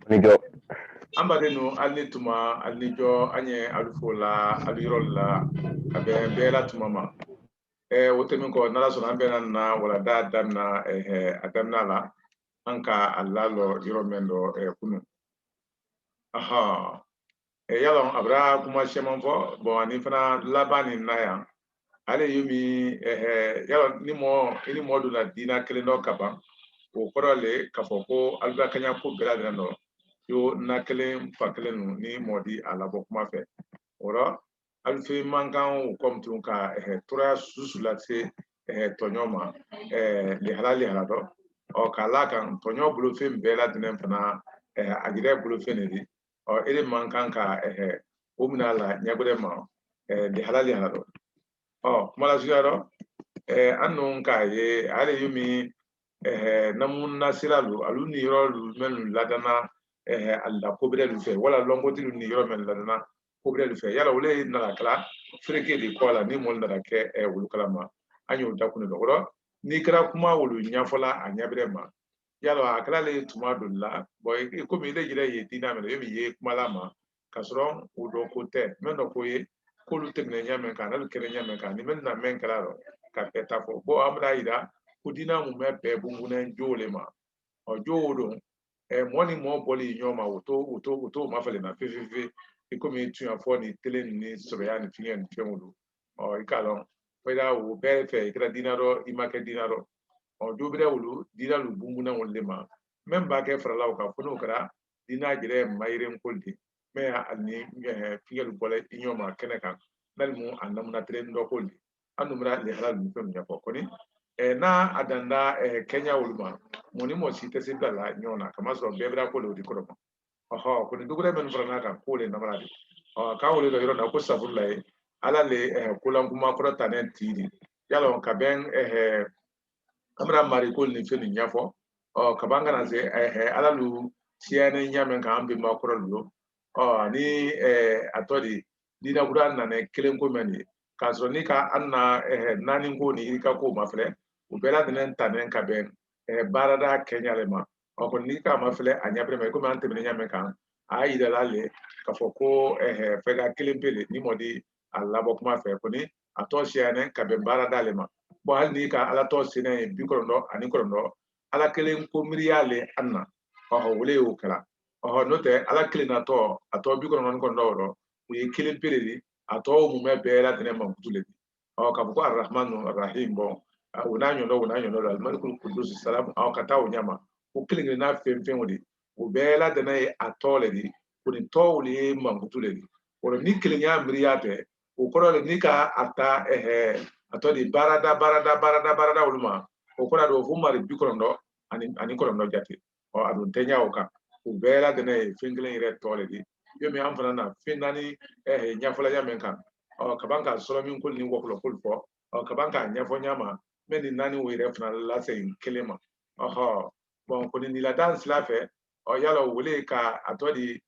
nijo ambadenu alni tuma alnijo anye alufola alirola abe bela tuma ma wotemin ko nala so ambe na wala da damna adamna la anka allalo yiro mendo kunu aha yalon abra kuma shemon fo bon ani fana labani na ya ale yumi yalon ni mo do la dina kelendo kaba o korole kafo ko alba kanya ko bela no yo na kelen fa kelen nu ni modi ala bo kuma fe ora alfe mangan ko mtun ka tura susula se tonyoma le halali do o kala kan tonyo bulu fe bela dinen fana agire bulu fe ne di o ele mangan ka o minala nyagure ma le halali do o mala ziyaro annun ka ye ale yumi namun nasiralu alu ni yoro men ladana alla kobre lu fe wala longoti lu ni yoro men ladana kobre lu fe yala wole na kala freke di kola ni mon na ke wulu kala ma anyo da kunu do woro ni kra kuma wulu nyafola anyabre ma yala akala le tuma dulla boy ko mi le jire ye dina me yemi ye kuma la ma kasron o do ko te men do ko ye ko lu te ne nyamen kan lu kere nyamen kan ni men na men kala ro ka peta fo bo amra ida kudina mu me be bunguna jole ma o jodo moni mo boli nyoma uto mafale na fefe ikomi tu afo ni tele ni sobeya ni finya ni twemulu o ikalo peda wo be fe ikra dinaro imake dinaro o jobire wulu dinalu bunguna wolle ma memba ke frala o ka fono kra dina jire mayire nkoldi me alni finya lu bole nyoma keneka nalmu annamna tele ndo koldi anumra le halal mu fem nyako koni na adanda Kenya ulma moni mo site sibla la nyona kama so bebra ko lo di ko ko ni dugure men frana ka ko le namradi ka wole do yoro na ko sabulla ala le ko lan kuma ko tanen tidi yalo ka ben amra mari ko ni feni nyafo ka banga na se ala lu siane nyamen ka ambe ma ko lo ni atodi dina gudan na ne kelen ko meni ka so ni ka anna nani ko ni ka ko mafle u bela dinen tanen ka ben barada Kenya le ma ko ni ka mafle anyabre me ko man temene nyamen kan ayi da lale ka fo ko fega kelen pele ni modi alla bo kuma fe ko ni ato siane ka ben barada le ma bo hal ni ka ala to sine bi ko ndo ani ko ndo ala kelen ko miriale anna wole o kala note ala kelen na to ato bi ko ndo ro we kelen pele di ato mu me be la dinen ma kutule ka ko arrahmanu arrahim bon una nyono al-malikul qudus salam kata o nyama o kelen na femfen wodi o be la dinen atole di ko ni to wole ma kutule di o ni kelen ya miriate o ko ni ka ata ato di barada uluma o ko do fu mari bi ko ndo ani ko ndo jati adun tenya o ka o be la dinen fenglen ire tole di yo mi am fana na finani nyafola ya men kan kabanka solo min kul ni woklo kul fo kabanka nyafo nyama men nani wo ire fana la se kelema bon ko ni la dance la fe yalo wole ka atodi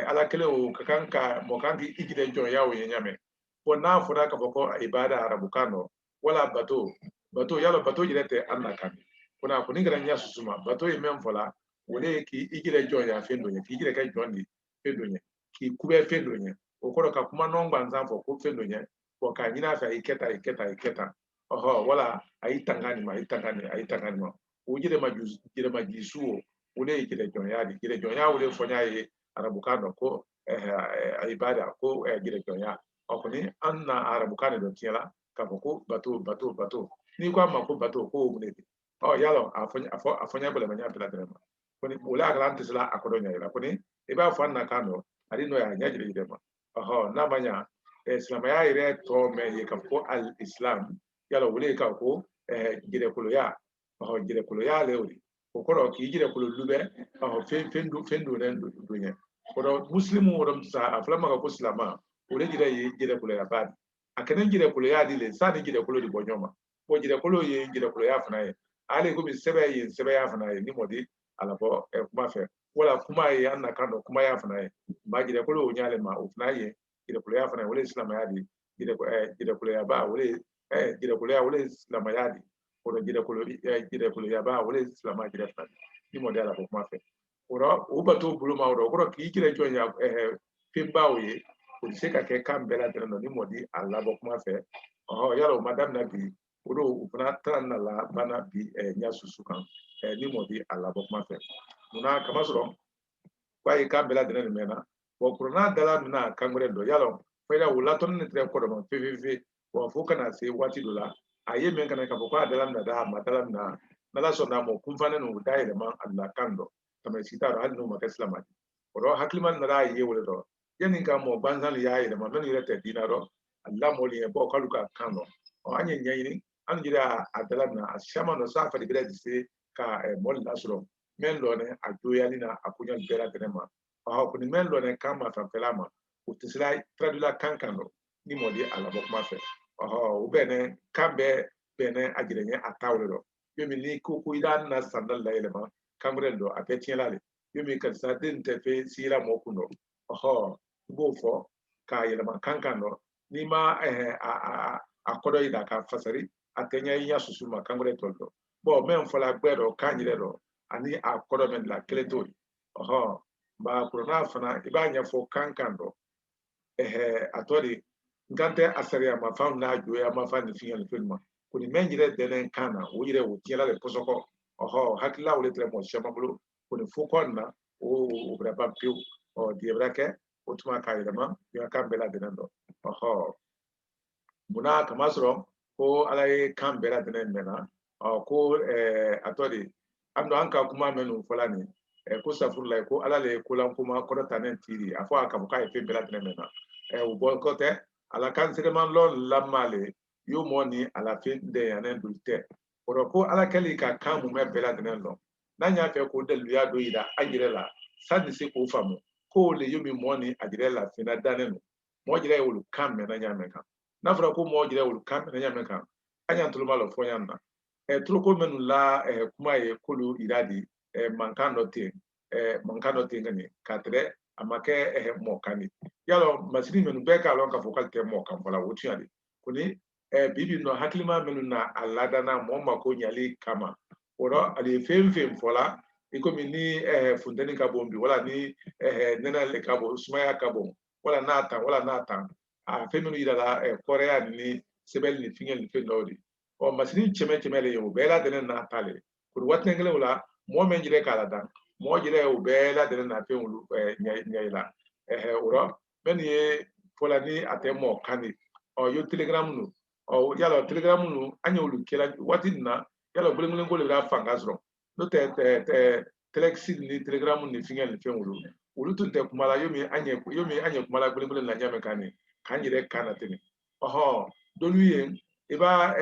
ala kele o kanka mo kanki igide jon yawo nyame ko na fura ka boko ibada arabukano wala bato yalo bato jirete annaka kuna ko ni gran nya susuma bato e men fola wole ki igide jon ya fendo nye ki igide ka jon di fendo nye ki kube fendo nye o ko ka kuma non gbanzan fo ko fendo nye ko ka nyina fa iketa wala ayitangani ma o jire ma jisu wole igide jon ya di igide jon ya wole fonya ye arabukano ko ibada ko gire jon okuni anna arabukane do tiela ka ko bato ni kwa ma ko bato ko munedi yalo afonya bele manya pela drama kuni ula galante sala akodo nya ila kuni iba fanna kano ari no ya nya jire dema na manya islam ya ire to me ye ka ko al islam yalo wule ka ko gire kulo ya le uri ko ko ki gire kulo lube fendu ren do nya ko muslimu wodom sa aflama ka ko islama ole jire kulo ya bad akenen jire kulo ya dile sani jire kulo di bonyoma ko jire kulo ya fana ye ale ko mi sebe ya fana ye ni modi ala bo kuma fe wala kuma ye anna kando kuma ya fana ye ba jire kulo nyale ma o fana ye jire kulo ya fana ye ole islam ya di jire kulo ya ba ole jire kulo ya ole islam ya di ko jire kulo ya ba ole islam ya jire fana ni modi ala bo kuma fe ora o bato bulu ma ora ki kire jonya pimba oye o se ka ke kan bela de no ni modi alla bo kuma fe yalo madame na bi oro upna tan na la bana bi nya susu kan ni modi alla bo kuma fe muna kama soro kwa yi kan bela de no mena wo kuruna dala na kangre do yalo fayda wala ton ne tre ko do pvv wo fo kana se wati do la aye men kana ka ko dala na da matalam na nala so na mo kumfane no da ile man alla kando kama sita ro hadno ma islama ro hakliman na da ye wala do yenin ka mo banzan ya ile man ni rete dinaro alla mo li bo kalu ka kando o anye nyayini an jira adala na ashama no safa de bela dise ka mo la suro men lo ne ajoya ni na akunya bela tenema o ko ni men lo ne kama fa pelama utisira tradula kankano ni modi ala bo kuma fe o bene kambe bene ajirenye atawlo yomi ni kuku ida na sandal la elema kamre do apetien lale yomi kan sa den te fe sira mo kuno bo fo ka yelema kankano ni ma akodo ida ka fasari atenya ya susuma kamre toldo bo men fola gbero kanjire do ani akodo men la kleto ba kurona fana ibanya fo kankando atori ngante asari ama fam na joya ma fa ni fiyan filma kuni menjire denen kana o yire o tiela le posoko hakila o le tre mo chama bulu kuni fukon na o braba piu o diebrake o tuma kaidama ya kambela denendo muna kamasro ko alai kambela denen mena ko atori ando anka kuma menu folani ko safurla ko alale ko lan kuma ko tanen tiri afo akabuka e bela denen mena o bokote ala kan segeman lon lamale yo moni ala fin de yanen dulte oro ko ala kali ka kamu me bela denen lo nanya fe ko delu ya do ida ajirela sadi se ko famu ko le yomi moni ajirela fina danenu mo jire wulu kam me nanya me kan na fura ko mo jire wulu kam me nanya me kan anya tuluma lo fo yanna truko menu la kuma ye kulu iradi mankano te ngani katre amake mo kani yalo masini menu be ka lon ka fokal te mo kan fala wotu yali kuni bibi no haklima menu na alada na mo mako nyali kama oro ali fem fola iko mini fundeni ka bombi wala ni nena le ka bo sumaya ka bo wala nata a femenu ida la korea ni sebel ni fingel ni fendodi o masini cheme le yo bela denen na tale kuri watne ngele wala mo men jire kala dan mo jire o bela denen na fenulu nyayla oro ben ye polani atemo kani o yo telegram nu o yalo telegram nu anyolu kela watinna yalo bulengule ngole da fangasro no te telexi ni telegram ni fingel ni fenulu ulu tun te kumala yomi anye kumala bulengule na nyame kani kanjire kana tini doluye iba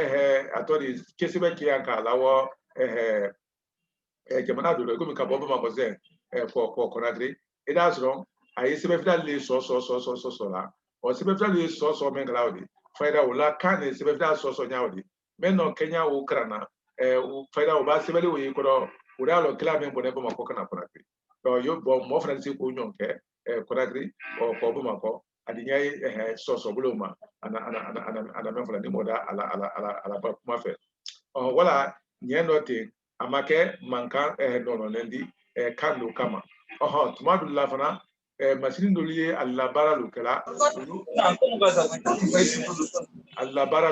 atori kesebe kiyanka lawo jamana do ko mi ka bobo ma boze ko konadri ida zro ayi sebe fidal le so la o sebe fidal le so men glaudi faida wala kan sebe fidal so nyaudi men no kenya wo krana faida wo ba sebe le wo yiko ura lo kila men bone ma ko kana konadri to yo bo mo franci ko nyonke konadri o ko bo ma ko adinya so buloma ana men fala ni moda ala ba kuma fe wala nyendo te amake manka nono nendi kando kama tumadu la fana masini doliye alla bara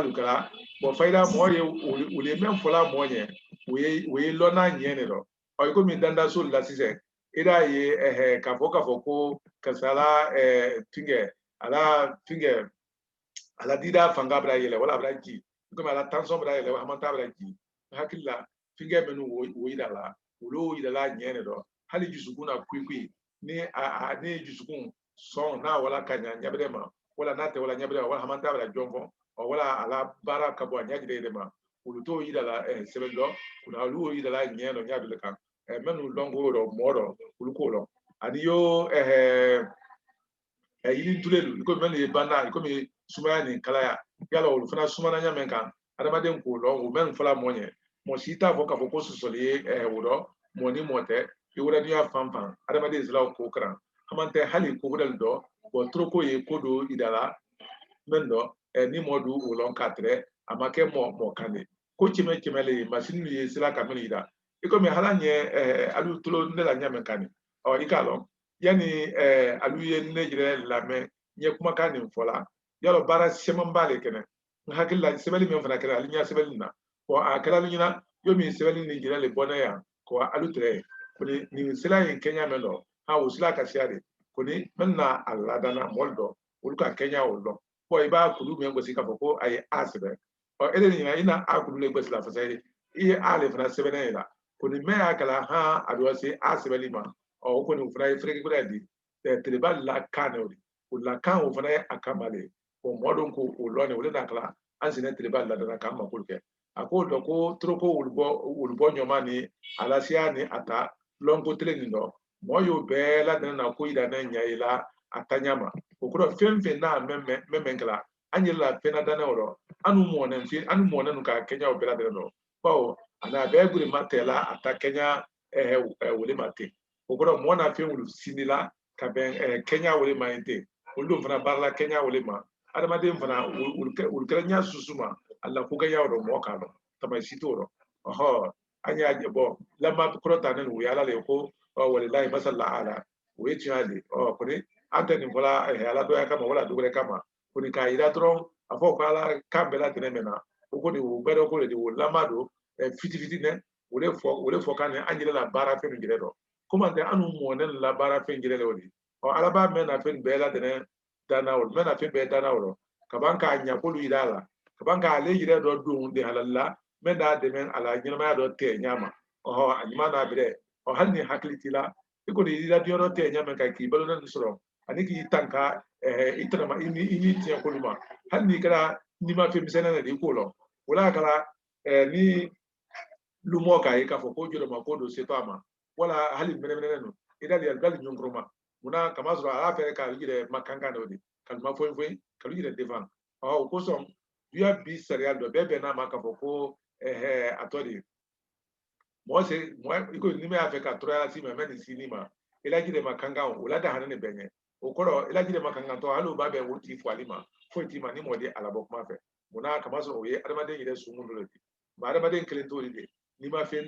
lukala bo fayda moye ule men fola moye we lona nyene ro o ko mi danda sul la sise ida ye kafo ko kasala tinge ala dida fanga bra yele wala bra ji ko ala tension bra yele wa manta bra ji hakilla finge menu wo idala ulo idala nyene do hali jusukuna kwikwi ni ni jusukun son na wala kanya nyabre ma wala nate wala nyabre wala manta bra jongo wala ala bara kabo nyagide ma uluto idala sebendo kuna lu idala nyeno nyadule kan menu longo ro moro uluko lo ani yo yili tulelu ko menu banda ko mi sumaya ni kalaya yala olu fana sumana nyamen kan adamaden ko lo o men fala monye mo sita fo ka fo ko susoli wuro mo ni mote e wura dia fanfan adamaden isla ko kran amante hali ko wudal do bo troko ye kodo idala mendo ni modu ulon katre amake mo kane ko chimele masini ye sila kamili ida iko me halanye adu tulo ndela nyamen kan ikalo yani aluye nejire lame nye kuma ka nin fola yalo bara seman bale kene hakilla sebeli men fana kala alinya sebeli na ko akala lunyina yomi sebeli ni jira le bona ya ko alutre ko ni sila in Kenya melo ha usila ka siade ko ni menna alladana moldo uluka Kenya woldo ko iba kulu men gosi ka ko ay asbe o ele ni ina akulu le gosi la fasai iye ale fana sebena ila ko ni me akala ha adwasi asbeli ma o ko ni fana freki ko di tribal la kanori o la kan o fana akamale o modon ko o lone wala nakala ansine tribal la dana kam ko ke ako do ko troko ulbo nyoma ni alasia ni ata longo training no moyo be la dana na ko ida na nyaila atanyama o ko femfe na memengla anyela pena dana oro anu mo na fi anu mo na nuka Kenya o bela dana no bawo ana be guri matela ata Kenya wole mate o ko mo na fe wulu sinila ka ben Kenya wole mainte olu fana barla Kenya wole ma adamaden fana ulkara nya susuma alla ko ga yawdo mo kalo tamay sitoro anya bo lamma ko ta nan yala le ko wallahi masalla ala o yeti hali ko ni anteni wala ala do ya kama wala do kama ko ni ka ira tron afo ko ala kambela tenemena ko ni o bedo ko le di lamma do fiti ne wole fo kan anjira la bara fe ngire do kuma de anu mo ne la bara fe ngire do di ala ba me na fe bela tene danawol mena fe be danawol kabanka nya ko lu idala kabanka ale yire do dum de halalla mena de men ala nyama do te nyama anyima na bire hanni haklitila iko di ida do te nyama ka ki balo nan soro ani ki tanka itana ma ini tiya ko luma hanni kala ni ma fe misena na di ko lo wala kala ni lumo ka yi ka fo ko jolo ma ko do setama wala hali mene no ida di algal nyongroma muna kama sura ala fere ka yire makanga no di kalma foi ka yire devant ko son duya bi serial do bebe na maka ko atori mo se mo iko ni me afeka troya si me ni sinima ila jire makanga o la da hanane benye o koro ila jire makanga to halu babe wuti fualima foi ti ma ni mo de alabo kuma fe muna kama so ye adamade yire sumu do di ba adamade kelento di ni ma fe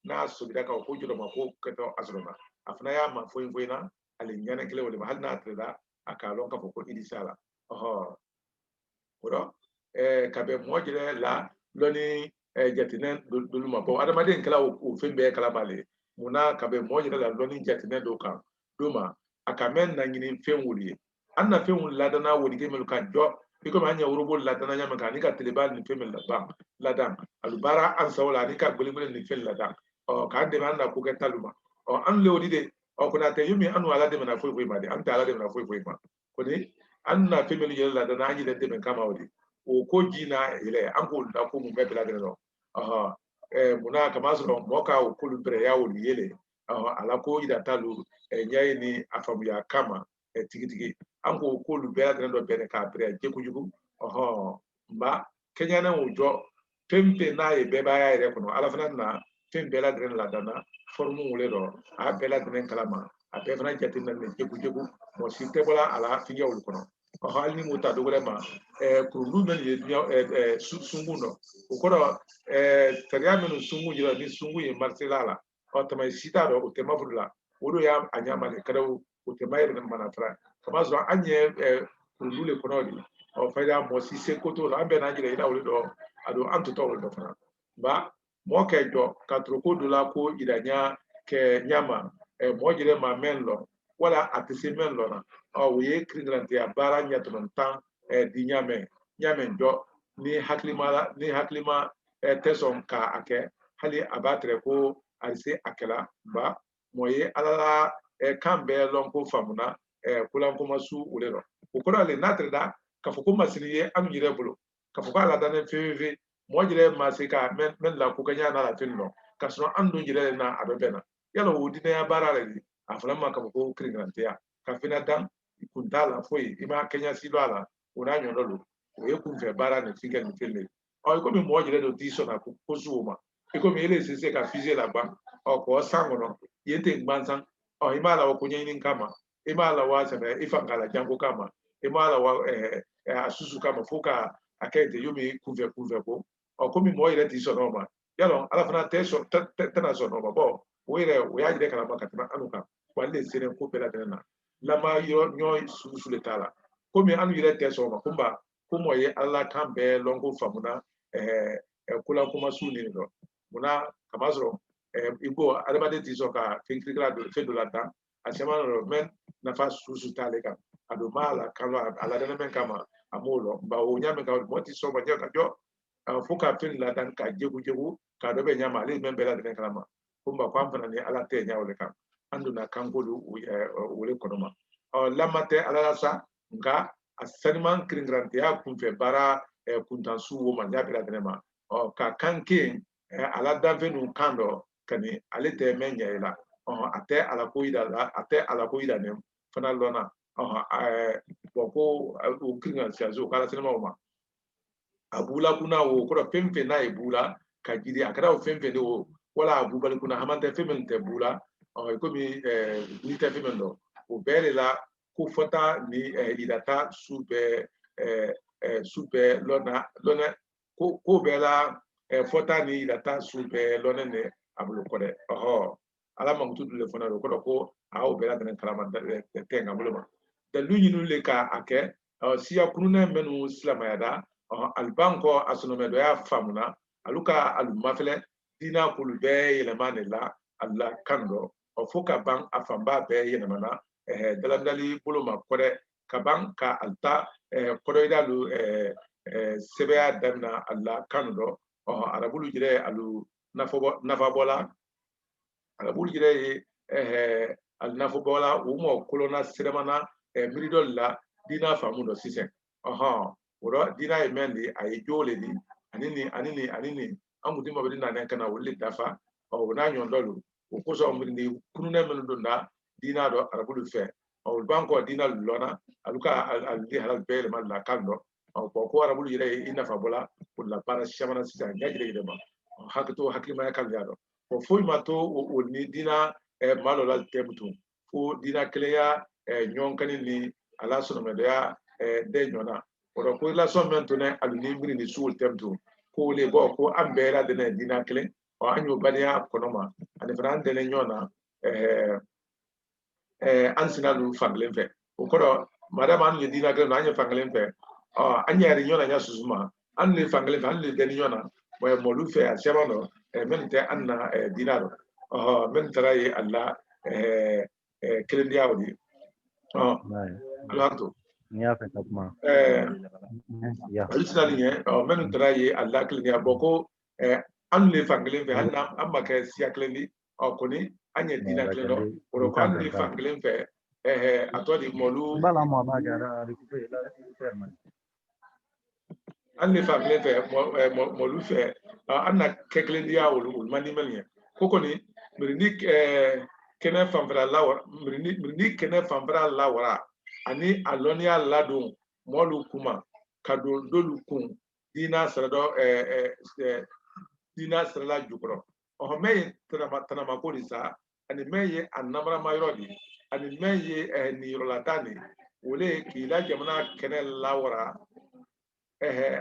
na so bi da ka ko jiro ma ko keto asrona afna ya ma foi na ale nyane kele wala hal na treda aka lon ka ko idisala koro kabe mojire la loni jatine doluma bo adamaden kala o fembe kala bale muna kabe mojire la loni jatine do kan doma akamen na ngini femwuli anna femwuli la dana woni kemel ka jo biko ma nya urubo la dana nya maka ni ka telebal ni femel la ba la dan alubara an sawla ni ka gbelegbe ni fel la dan ka de man na ko ke taluma an le wodi de kuna te yumi anu ala de na foi ma de an ta ala de na foi ma ko ni anna femel yela dana anyi de ben kama wodi o ko jina ile an ko da ko mun bebela de no muna kama so moka o ko lubre ya o yele ala ko ida talu nyai ni afamu ya kama tigitigi an ko lubera de do bene ka bre je kujugu mba Kenya na ujo pempe na e beba ya ire kuno ala fana na pempe la de la dana formu wule do a bela de kalama a be fana jatin na je kujugu mo site bola ala fiya ul kuno hal ni muta do ma kurulu men ye sungu no ukoro tariya men sungu jira ni sungu ye martilala o tamay sita do o tema fudula wodo ya anyama le kadaw o tema yere man afra kama zo anye kurulu le kono di o fayda mo si se koto la ambe na jira ida wole do ado anto to wole do fana ba mo ke do katroko do la ko idanya ke nyama mo jire ma men lo wala atise men lo na we kringrante ya bara nyatron tan di nyame do ni haklima teson ka ake hali abatre ko alse akela ba moye alala kambe lonko famuna kulan kuma su ulero ko ale natreda ka foko masiniye am yire bulu ka foko ala danen fewe mo jire masika men la ko kanya na la tinno ka so ando jire na abebena yalo wudine ya bara le afala ma ka foko kringrante ya ka fina dan kuntala foi ima Kenya silo ala una nyodolo o kun fe bara ne figa ni fele ko mi mo jire do diso na ko zuoma ko mi ele sese ka fize la ba ko sango no yete ngbansan imala wa kunye ni kama imala wa sebe ifangala jango kama imala wa asusu kama foka akete yomi kuve ko ko mi mo jire diso no ma yalo ala fana teso tena so no ba bo o ya jire kala makatana anuka wale sere ko bela dena lama yo nyo su le tala ko mi anu yire teso ma kumba ko ye alla kan be longo famuna kula kuma su ni do muna kamazro ibo adamade tiso ka finkira do fe do la ta asema no men na fa su tale ka ado mala kala ala dana men kama amolo ba o nyame ka mo ti so ba je ka jo fo ka fin la dan ka jegu ka do be nyama le men be la dana kala ma kumba kwa mfana ni ala te nya ole ka andu na kangolu wole konoma lamate ala sa nga asanman kringrante ya kunfe bara kuntansu wo manja bila denema ka kanke ala danvenu kando kani alete menya ila ate ala koida ne fana lona boko o kringrante azu kala sinema oma abula kuna wo ko femfe na ebula kajidi akara o femfe de wo wala abubali kuna hamante femfe te bula komi ni te femfe ndo o bere la ko fota ni idata sube lona ko bela fota ni idata sube lona ne abulu kode ala mamutu le fona ko awo bela den kalama te ngabuluma da lunyinu le ka ake siya kununa menu silamayada albanko asonomedo ya famuna aluka alumafele dina kulube yelemane la alla kando foka ban afamba be yelemana dalandali buluma kore kaban ka alta koroidalu sebeya danna alla kando arabulu jire alu nafabola arabulu jire al nafabola umo kolona seremana miridol la dina famudo sisen woro dina emendi ay jole di anini amuti mabedi na kana wolle dafa na nyondolu ko so mrindi kununa men dunda dina do arabulu fe banko dina lona aluka aldi halal bele mal la kando ko arabulu yire ina fabola pour la para shamana sisa ngajire de ba hakto hakima yakal yado ko fulma to ni dina malo la temtu fo dina kleya nyonkani ni ala sono media de nyona odo ko la so men to ne aluni mbiri ni sul temtu ko le go ko ambera de ne dina kle o anyo bania konoma ani frande ne nyona ansina lu fanglen fe o ko madama an dina kle na anyo fanglen fe anya ri nyona nya susuma an le fanglen fe an le de nyona mo mo lu fe a semano men te anna dina do men tarayi alla kle ndiawdi alto ya fe tapma ya alisnaliye men tarayi alla kle ndia boko an le fanglen fe anna amma ke siaklendi koni anya dina kle do o ko an le fanglen fe atodi molu bala mo ba gara récupérer la ferme an le fanglen fe molu fe anna keklendi ya wolu mani melye kokoni mirnik kene fanfara lawara mirnik kene fanfara lawara ani alonia ladon molu kuma kadol dolu kun dina sarado dina sarala jukro me tanama ko disa ani meye anamra mayrodi ani meye ni rolatani wole ki la jamana kene lawara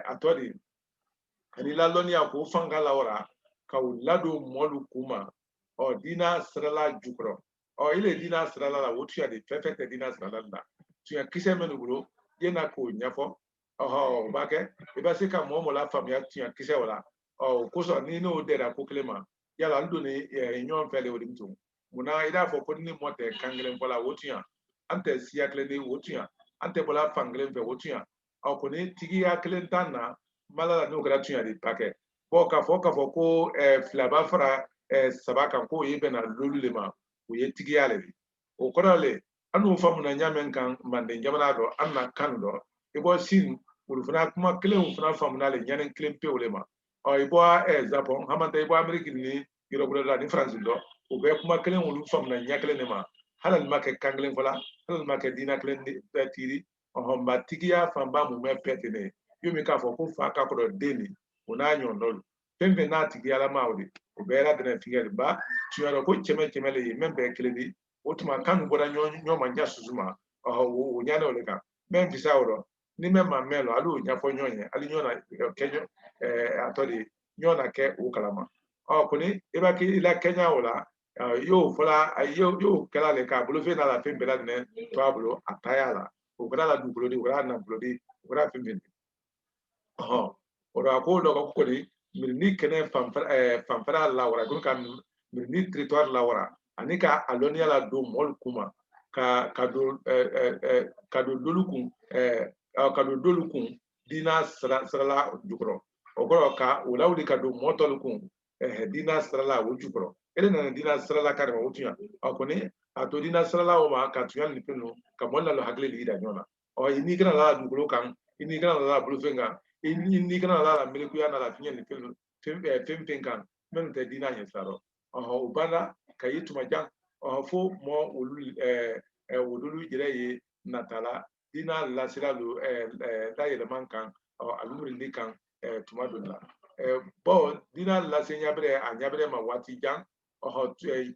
atodi ani la lonia ko fanga lawara ka lado molu kuma dina sarala jukro ile dina sarala la wotu ya de perfect dina sarala la tu ya kise menugulo yena ko nyafo bake eba se ka mo la famia tu ya kise wala ko so ni no de da ko klema yala ndo ni nyon fele wodi mtu muna ida fo ko ni mote kanglen bola wotu ya ante siakle ni wotu ya ante bola fanglen fe wotu ya ko ni tigi ya klentana malala no gratu ya di pake foka fo ko flaba fara sabaka ko yebena lululema ko yetigi yale o korale anu famuna nyamen kan mande jamana do anna kando ibo sin ulfuna kuma klen funa famuna le nyanen klen pewlema ibo japon hamanta ibo amerique ni yoro la ni france do o be kuma klen ulu famuna nyaklen nema halal make kanglen fala halal make dina klen tiri ma tigiya famba mu me petene yomi ka fo ko fa ka ko deni una nyondol pembe na tigiya la mawdi o be la dana figel ba tuaro ko chemele yi membe kledi otuma kan boda nyoma nya suzuma o nyana ole ka men bisawro ni memma melo alu nya fo nyonye ali nyona kenyo atodi nyona ke o kalama ko ni eba ki ila kenya wala yo fala yo kala le ka bolo fe na la fe bela ne to ablo ataya la o kala la du bolo di wala na bolo di wala fe fe ora ko do ko di mirni kene fanfara la wara ko kan mirni territoire la wara anika alonia la do mol kuma ka do dolukun ka do dolukun dina sala jukro o ko ka o lawdi ka do motolukun dina sala o jukro ele na dina sala ka o tuya akoni ato dina sala o ma ka tuya ni penu ka molla lo hagle li da nyona o ini kana la jukro kan ini kana la bulufenga ini kana la milikuya na la finya ni penu kan men te dina yen saro o bana kayitu majang fo mo olulu jere ye natala dina lasira lu da yeleman kan alumuri ni kan tuma donna bo dina lasenya bre anyabre ma wati jang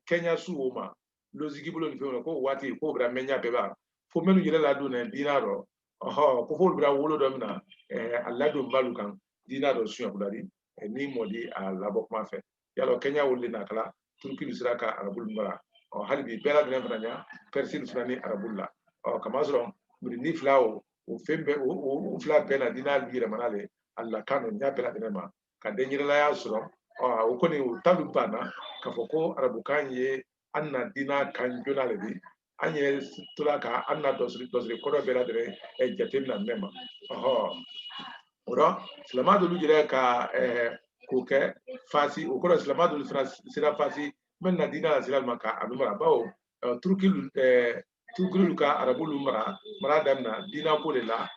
Kenya su ma lozigi bulo ni ko wati ko bra menya beba fo menu jere la do na dina ro ko fo bra wolo do na alado mbalu kan dina ro su yakudari ni modi a labo ma fe yalo Kenya wolle na kala turki siraka arabul mara hali bi bela dina fanya persil fulani arabulla kama sɔrɔ ni fila o fɛn bɛɛ o fila bɛɛ na dina yɛrɛ manale alla kanu nya bɛɛ la dina ma ka den yɛrɛ la y'a sɔrɔ o kɔni o talu banna k'a fɔ ko arabukan ye an na dina kan jona le di an ye tora ka an na dɔsiri kɔrɔ bɛɛ la dɛrɛ jateminɛ mɛn ma o la silama dolu yɛrɛ ka k'o kɛ fasi o kɔrɔ silama dolu fana sira fasi mɛn na dina la sira ma ka a bɛ mara bawo turkilu ka arabulu mara damina dina ko de la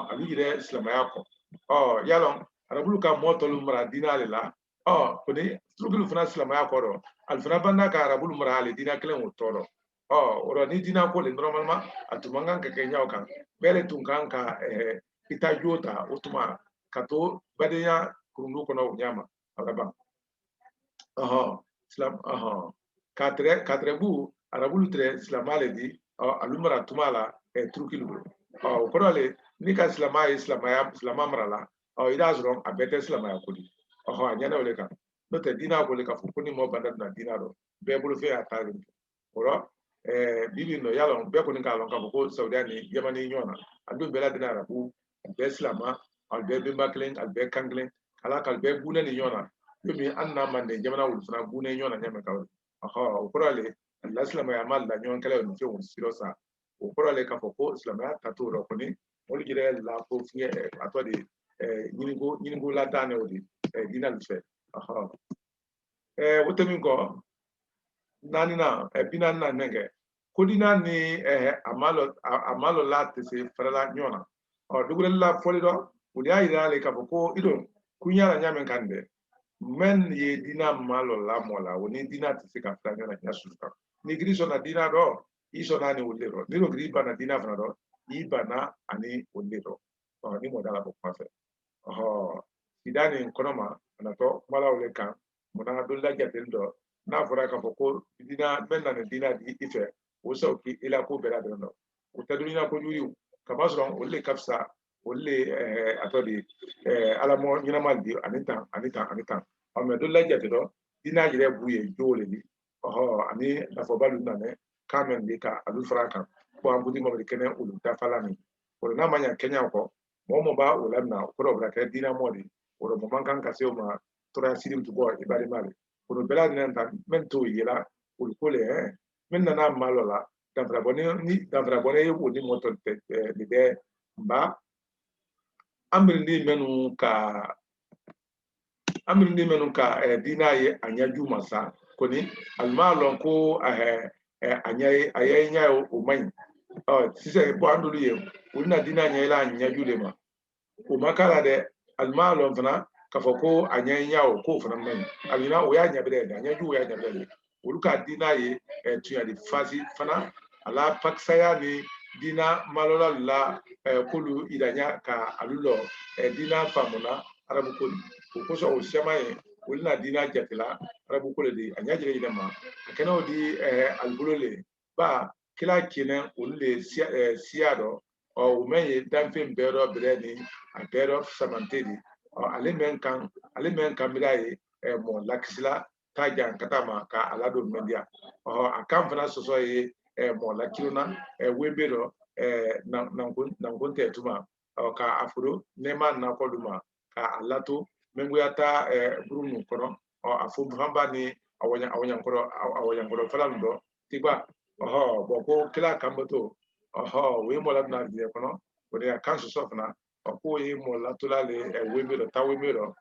alu yɛrɛ silamaya kɔ yalɔn arabulu ka mɔtɔlu mara dina le la koni turkilu fana silamaya kɔrɔ ali fana banda ka arabulu mara ale dina kelen o tɔrɔ o ni dina ko le normalement a tun man kan ka kɛ ɲaw kan bɛɛ de tun kan ka ita jo ta o tuma ka to badenya kurundu kɔnɔ o ɲama a ka ban ka tɛrɛbu arabulu tɛrɛ silamaya le di alumara tuma la turkilu bolo o kɔrɔ le ni ka silama ye silama mara la i b'a sɔrɔ a bɛɛ tɛ silamaya ko di a ɲɛna o le kan n'o tɛ diinɛ ko le k'a fɔ ko ni mɔgɔ banda na diinɛ dɔn bɛɛ bolo fɛ y'a taa de o bibi nɔ yalɔ bɛɛ kɔni k'a lɔn k'a fɔ ko saudiya ni yamani ɲɔgɔn na a dun bɛɛ ladina arabu a bɛɛ silama a bɛɛ benba kelen a bɛɛ kan kelen ala ka bɛɛ gunɛ ni ɲɔgɔn na don min an n'a manden jamana wulu fana gunɛ ɲɔgɔn na ɲɛmɛ ka o kɔrɔ le la silamɛya ma la ɲɔgɔn kɛlɛ ni fɛnw sira sa o kɔrɔ le k'a fɔ ko silamɛya tato yɔrɔ kɔni olu yɛrɛ la ko fiɲɛ a tɔ de ɲiniko ladan ne o de diinɛ fɛ o tɛ min kɔ naani na bi naani na nɛgɛ ko diinɛ ni a ma lɔ la tɛ se farala ɲɔgɔn na dugulɛli la fɔli dɔ o de y'a yira ale k'a fɔ ko i don kun y'a la ɲaamɛ kan dɛ mɛn ye diinɛ ma lɔ la mɔ la o ni diinɛ tɛ se ka fara ɲɔgɔn na ɲa susu kan ni giri sɔnna diinɛ dɔ i sɔnna ni olu de dɔ ni o giri banna diinɛ fana dɔ i banna ani olu de dɔ ni mɔ da la bɔ kuma fɛ sida ni kɔnɔ ma a natɔ kuma la o le kan munna dɔ lajateli dɔ n'a fɔra k'a fɔ ko diinɛ bɛ na ni diinɛ di i fɛ o sɔrɔ k'i la ko bɛɛ la dɔrɔn o tɛ dunuya kojugu kaba sɔrɔ olu le ka fisa olu le a tɔ de alamɔ ɲɛnama di ani tan mɛ dɔ lajate dɔ diinɛ yɛrɛ b'u ye jo le di ani nafaba lu nanɛ kan mɛn de ka alu fara kan ko an budi mɔbili kɛnɛ olu dafala ni o n'a ma ɲa kɛnɛyaw kɔ mɔgɔ mɔgɔ b'a o lamina o kɔrɔ bɛ kɛ diinɛ mɔ de o mɔgɔ man kan ka se o ma tora siri tugɔ i bari male o bɛɛ lajɛlen ta mɛn t'o yela olu ko le mɛn nana ma lɔ la danfara bɔnɛ ye o ni mɔtɔ de bɛ ba an mirindi minnu ka diinɛ ye a ɲɛju ma sa kɔni ali m'a lɔn ko a ye ɲɛ o man ɲi sisan bɔn an dolu ye olu na diinɛ ɲɛla a ɲɛju de ma o ma k'a la dɛ ali m'a lɔn fana k'a fɔ ko a ɲɛ o k'o fana man ɲi a ɲina o y'a ɲɛbɛrɛ de a ɲɛju o y'a ɲɛbɛrɛ de olu ka diinɛ ye tuyali fasi fana a la pakisaya ni diinɛ malɔla la k'olu yiranya ka alu lɔ diinɛ faamuna arabu ko o kosɔn o sɛma ye olu na diinɛ jatela arabu ko le de a ɲɛ jɛgɛ yɛlɛ ma a kɛnɛ o di alibolo le ba kila kɛnɛ olu le siya dɔ o mɛn ye danfɛn bɛɛ dɔ bɛrɛ ni a bɛɛ dɔ samante de ale mɛn kan bira ye mɔ lakisila ta jan kata ma ka alado media akam fana soso ye mo la kiruna webero na ngonte tuma ka afuro nema na koluma ka alato menguyata brunu kono afu hamba ni awonya koro fala ndo tiba boko kila kamboto we mo la na die kono o de kan soso fana ko ye mo la tulale webero ta webero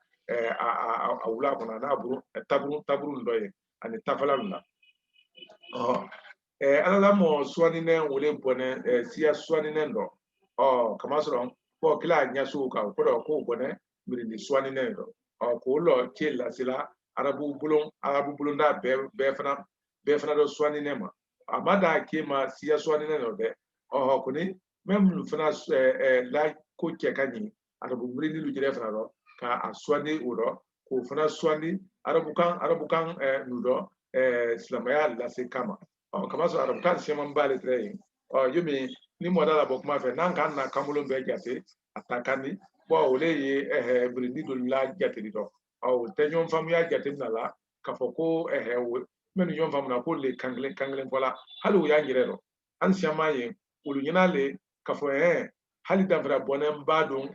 awula kono na buru taburu ndo ye ani tafala na alala mo swani ne wole bone siya swani ne ndo kama soro ko kila nyasu ka ko bone mirindi swani ne ndo ko lo kila sila arabu bulon da be fana do swani ne ma amada ke ma siya swani ne ndo be ko ni même fana la ko ke kani arabu mirindi lu jere fana do ka aswani uro ko fana swani arabu kan nudo islamaya la se kama kama so arab kan seman bale tray yumi ni modala bok ma fe nan kan na kamulo be jate atakani bo ole ye brindi do la jate di do te ñom fam ya jate na la ka foko men ñom fam na ko le kangle wala halu ya ngirero an siama ye ulu nyinale ka fo hali davra bonem badum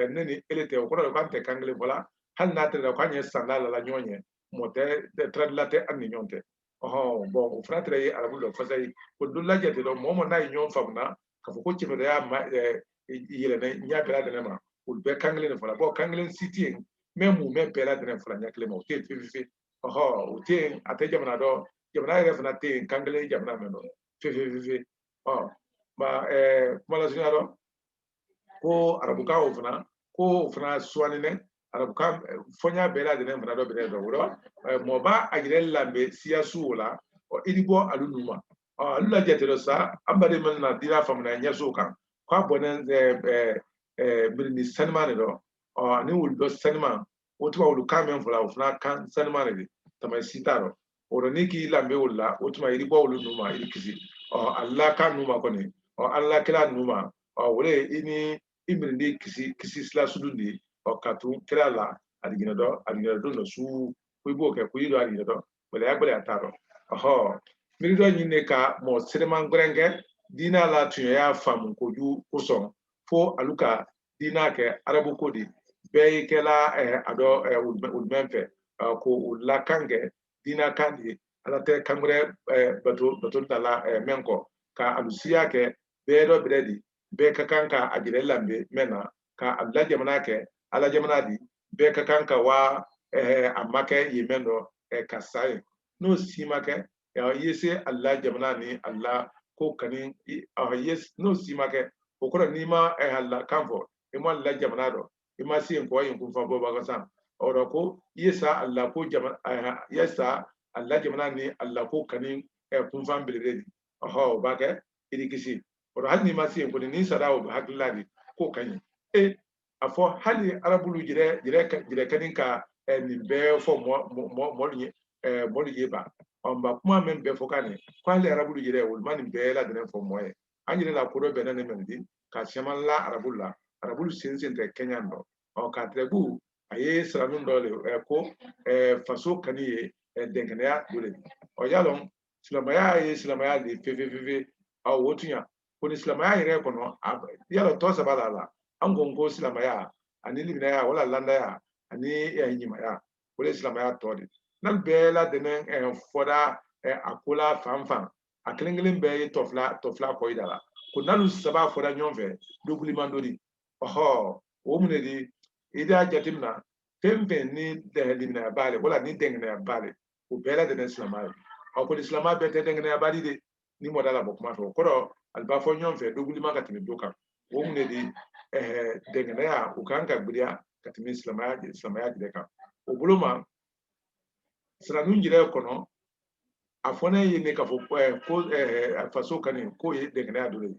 neni elete ko do kan te kangle wala hal na te da ko nye sandala la nyonye mote de tradlate an nyonte bon o fratre yi arabu do fasay ko dulla jete do momo nay ñom famna ka ko ci be ya yele ne nya bela de ma o be kangle ne fala bo kangle city même ou même bela de ne fala nya klema o te fi o te ate jamana do jamana re fana te kangle jamana me do fi ba mala signaro ko arabu ka o fana swani ne arabu ka fonya bela de ne fana do be do wuro mo ba agire lambe siyasu wala idibo alunuma alula jetero sa ambade man na dira famna nyaso kan kwa bonen birni sanma ne do ni wul do sanma otuma wul kamen fula funa kan sanma ne tamay sitaro oroniki lambe wala otuma idibo alunuma idikisi alla kan numa koni alla kila numa wole ini imirindi kisi sla sudundi katu kila la adigina do no su kuibo ke kuido adigina do wala yagbele ataro mirido nyine ka mo sereman grenge dina la tuya fam ko ju kuson fo aluka dina ke arabu kodi be ke la ado ulmenfe ko la kange dina kandi ala te kangre bato tala menko ka alusia ke be do bredi be ka kanka agire lambe mena ka alla jamana ke ala jamana di be ka kanka wa amake yemendo kasai no simake yese alla jamana ni alla ko kani yes no simake okoro ni ma alla kanfo e mo alla jamana do e ma si ko yin kun fa bo ba san oro ko yesa alla ko jamana yesa alla jamana ni alla ko kani kun fa bilredi ba ke idikisi oro hal ni ma si ko ni sadawo hakiladi ko kani afo hali arabulu jire kanin ka ni be fo mo yeba ba kuma men be fo kane kwale arabulu jire wol man be la de fo moye anjire la ko do be na ne men di ka shaman la arabulu sinsin te kenya ndo ka trebu aye sranun dole ko faso kaniye denkene ya dole yalon silamaya de fefefefe wotunya ko ni silamaya yire ko no yalo to sabala la an gongo silamaya ani libina ya wala landa ya ani nyima ya wala silamaya todi nan be la denen foda akola fanfan aklingilin be tofla ko idala ko nalu saba foda nyonfe doguli mandori o munedi ida jatimna tembe ni de libina bale wala ni dengna bale ko be la denen silamaya ko silamaya be dengna ya bali de ni modala bokuma to ko alba fo nyonfe doguli makatini doka o munedi dengna ya ukanga gbiya katimi islamaya deka o buluma sranun jire kono afone yene ka fo ko faso kani ko ye dengna ya dole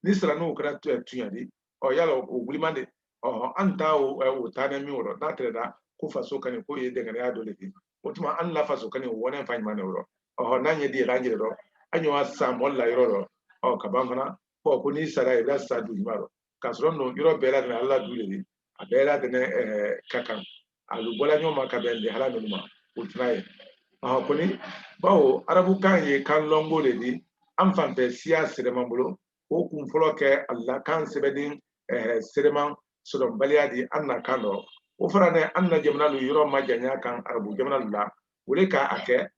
ni sranu kra tuyadi yala o bulimande anta o tane mi woro na treda ko faso kani ko ye dengna ya dole o tuma an la faso kani wona fa mane woro nanye di ranjire do anyo asa molla yoro ka bangana ko ni sara ida sa du maro kasron no yoro bela na alla dule abela de kakan alu bola nyoma ka bende hala no ma ultraye koni bawo arabu kan ye kan longo le di an fan fɛ siya sɛrɛman bolo o kun fɔlɔ kɛ Allah kan sɛbɛden sɛrɛman sɔrɔbaliya di an na kan dɔ o fara ne an na jamana lu yɔrɔ ma janya kan arabu jamana lu la o le ka a kɛ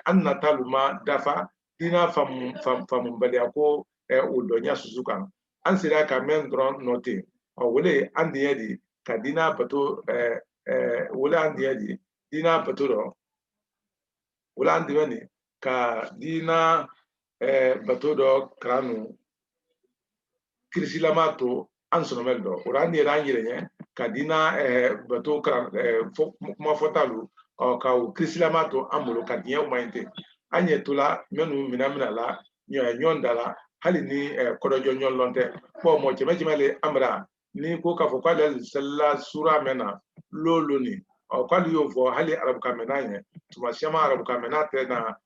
an nata lu ma dafa dina faamubaliya ko o dɔnya susu kan an sera ka mɛn dɔrɔn nɔ ten wele an diɲɛ di ka dina bato wele an diɲɛ di dina bato dɔ wala an diɲɛ ni ka dina bato dɔ karanu kirisilama to an sɔnmɛl dɔ o an yɛrɛ an yɛrɛ ɲɛ ka dina bato kuma fɔtalu ka o kirisilama to an bolo ka diɲɛ ma ɲi ten an ɲɛ to la minnu mina la ɲɔn da la hali ni kɔdɔjɔ ɲɔn lɔn tɛ mɔ cɛmɛ le amra ni ko k'a fɔ k'ale sɛlila sura mɛn na lolo ni k'ale y'o fɔ hali arabu ka mɛnna ɲɛ tuma siyama arabu ka mɛnna tɛ na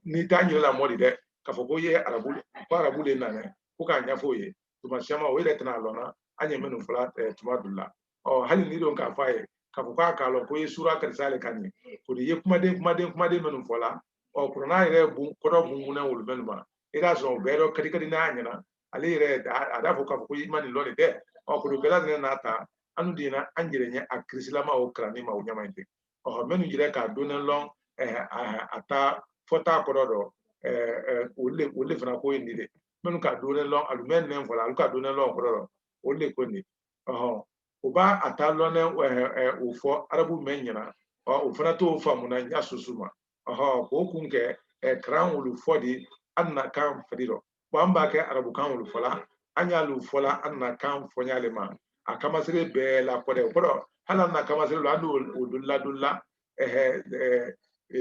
ni t'a ɲɛla mɔdi dɛ k'a fɔ ko ye arabu le nana ko k'a ɲɛfɔ o ye tuma siyama o yɛrɛ tɛna lɔnna an ye minnu fɔla tuma dɔ la hali ni don k'a fɔ a ye k'a fɔ k'a lɔn ko ye sura karisa ale ka ɲɛ ko ye kumaden minnu fɔla kuranna yɛrɛ kɔrɔ bunbunen wolo minnu ma i k'a sɔrɔ o bɛɛ dɔ kadi n'a ɲɛna ale yɛrɛ a b'a fɔ k'a fɔ ko i ma nin lɔ de dɛ kolo bɛɛ n'a ta an dun an yɛrɛ ɲɛ a kirisilama o kalanni ma o ɲama in ten minnu yɛrɛ k'a donnen lɔn a ta fɔta kɔrɔ dɔ olu le fana ko ye nin de minnu k'a donnen lɔn alu mɛ nɛn fɔla alu k'a donnen lɔn kɔrɔ dɔ olu le ko nin o b'a a ta lɔnnen o fɔ arabu mɛn ɲɛna o fana t'o faamuna ɲa susu ma k'o kun kɛ karan wulu fɔ di an na kan fadi dɔ an b'a kɛ arabu kan wulu fɔla an y'alu fɔla an na kan fɔɲale ma a kamasire bɛɛ la kɔdɛ o kɔrɔ hali an na kamasire lo an o dola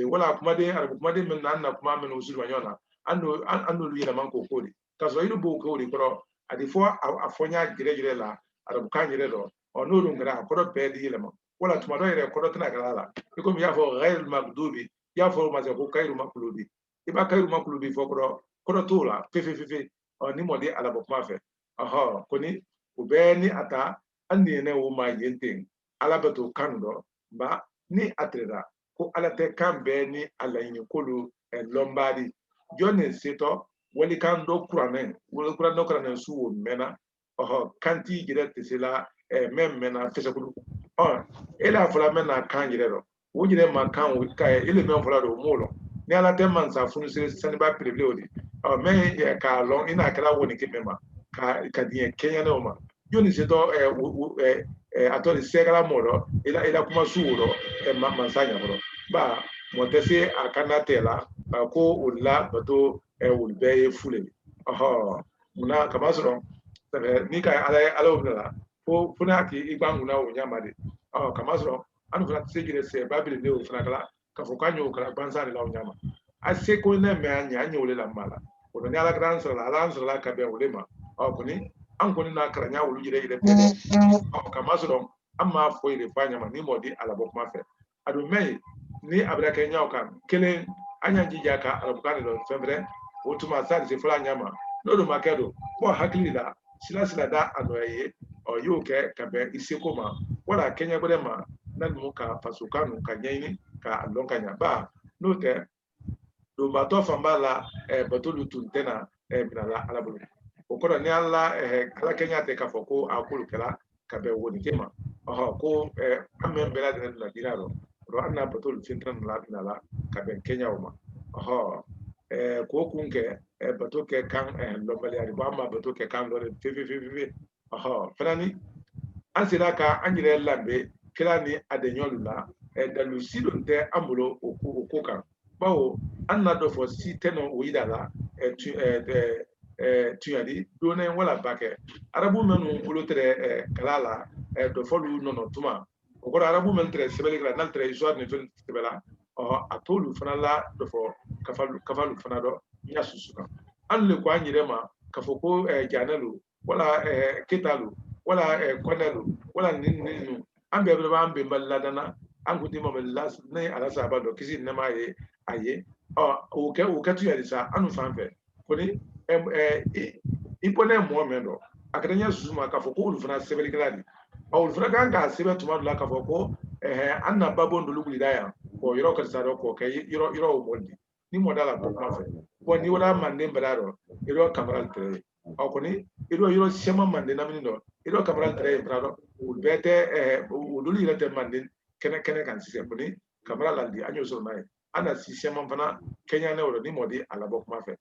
wala kumaden arabu kumaden min na an na kuma minnu usulma ɲɔgɔn na an n'olu yɛlɛman k'o de k'a sɔrɔ yiri b'o k'o de kɔrɔ a di fɔ a fɔɲa gɛrɛ la arabu kan yɛrɛ dɔ n'olu kɛra a kɔrɔ bɛɛ di yɛlɛma wala tuma dɔ yɛrɛ kɔrɔ tɛna kɛra la i komi y'a fɔ ghayr magdubi i y'a fɔ ma ko kayru makulubi i b'a kayru makulubi fɔ kɔrɔ t'o la fefe ni mɔdi alabɔ kuma fɛ koni o bɛɛ ni a ta an ni ne o ma yen ten ala bɛ to kan dɔ ba ni a tirira ko ala tɛ kan bɛɛ ni a laɲini k'olu lɔnbaadi jɔn ne setɔ wali kan dɔ kuranɛ wali kuran dɔ kuranɛ su o mɛnna kan t'i yɛrɛ tɛ se la mɛn mɛnna fɛsɛkulu e la fɔla mɛn na kan yɛrɛ dɔ o yɛrɛ ma kan ka ye ele mɛn fɔla don o m'o lɔ ni ala tɛ mansa funisire saniba perebile o de mɛ k'a lɔn i n'a kɛra woni kɛmɛ ma ka diɲɛ kɛɲɛnɛw ma jɔnni setɔ a tɔ de sɛgɛla mɔ dɔ i la kuma su o dɔ mansa ɲɛkɔrɔ ba mɔ tɛ se a kan na tɛ la ko o la bato olu bɛɛ ye fu le munna kama sɔrɔ ni ka ala ye ala minɛ la fo n'a k'i ban kunna o ɲama de kama sɔrɔ an fana tɛ se k'i sɛ ba biri ne o fana kala k'a fɔ k'an y'o kala bansa de la o ɲama a se ko ne mɛ an ɲɛ an y'o le la ma la o ni ala kɛra an sɔrɔla ka bɛn o de ma kɔni an kɔni n'a karanya olu yɛrɛ tɛ dɛ kama sɔrɔ an m'a fɔ de fa ɲama ni mɔdi alabɔ kuma fɛ a dun mɛ ni a bɛ kɛ ɲaw kan kelen an y'an jija ka arabukan de dɔn fɛn wɛrɛ o tuma sa de se fɔlɔ ɲama n'o dun ma kɛ don hakili la sila da a nɔ ye y'o kɛ ka bɛn i seko ma wala kɛɲɛ wɛrɛ ma na numu ka fasokan nu ka ɲɛɲini ka lɔn ka ɲa ba n'o tɛ donbatɔ fan b'a la batolu tun tɛna minɛla ala bolo o kɔrɔ ni ala kɛɲɛ tɛ k'a fɔ ko a k'olu kɛra ka bɛn wonike ma ko an bɛ bɛɛ lajɛlen na dira rɔ an n'a batolu fɛn minɛla ka bɛn kɛɲɛw ma k'o kun kɛ bato kɛ kan lɔnbaliya de an ma bato kɛ kan dɔ de fefe fana ni an sera ka an yɛrɛ labɛn kira ni a deɲɔlu la dalu si don tɛ an bolo o ko kan bawo an na dɔ fɔ si tɛ nɔ o yira la tuyali donnen wala ba kɛ arabu minnu bolo tɛ kala la dɔ fɔlu nɔnɔ tuma o kɔrɔ arabu minnu tɛ sɛbɛnni kɛ n'ale tɛ histoire ni fɛn sɛbɛnna a t'olu fana la dɔ fɔ kafalu fana dɔ ɲa susu kan an le ko an yɛrɛ ma k'a fɔ ko janɛlu wala ketalu wala kɔnɛlu wala ninnu an bɛɛ b'an bɛnbali ladana an kun tɛ mamadu ne ala saba dɔn kisi nɛma ye a ye o kɛ tuyali sa an fan fɛ kɔni i kɔnɛ mɔgɔ mɛn dɔn a kɛra ɲɛ susu ma k'a fɔ ko olu fana sɛbɛnnikɛla de olu fana kan k'a sɛbɛn tuma dɔ la k'a fɔ ko an na babon dolu wulila yan ko yoro ka saro ko kay yoro moldi ni modala ko ma fe bon ni wala mande badaro yoro cameral tre o ko ni yoro sema mande na minindo yoro cameral tre brado ul bete udul yirete mande kene kan sise ko ni cameral andi anyo so mai ana sisema fana Kenya ne woro ni modi ala bok ma fe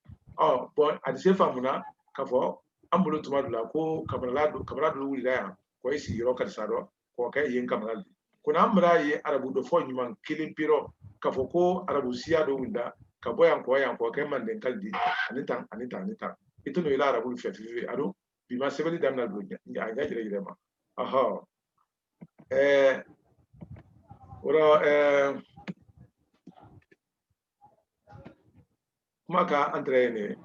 bon adise famuna ka fo ambulu tuma dula ko cameral du wuli ya ko isi yoro ka saro ko kay yin cameral kuna amra ye arabu do fo nyuman kilin piro ka fo ko arabu siya do winda ka boyan ko kay man den kaldi anita ito no ila arabu fe ado bi ma sebeli damna do nya jere ma aha ora maka entraîner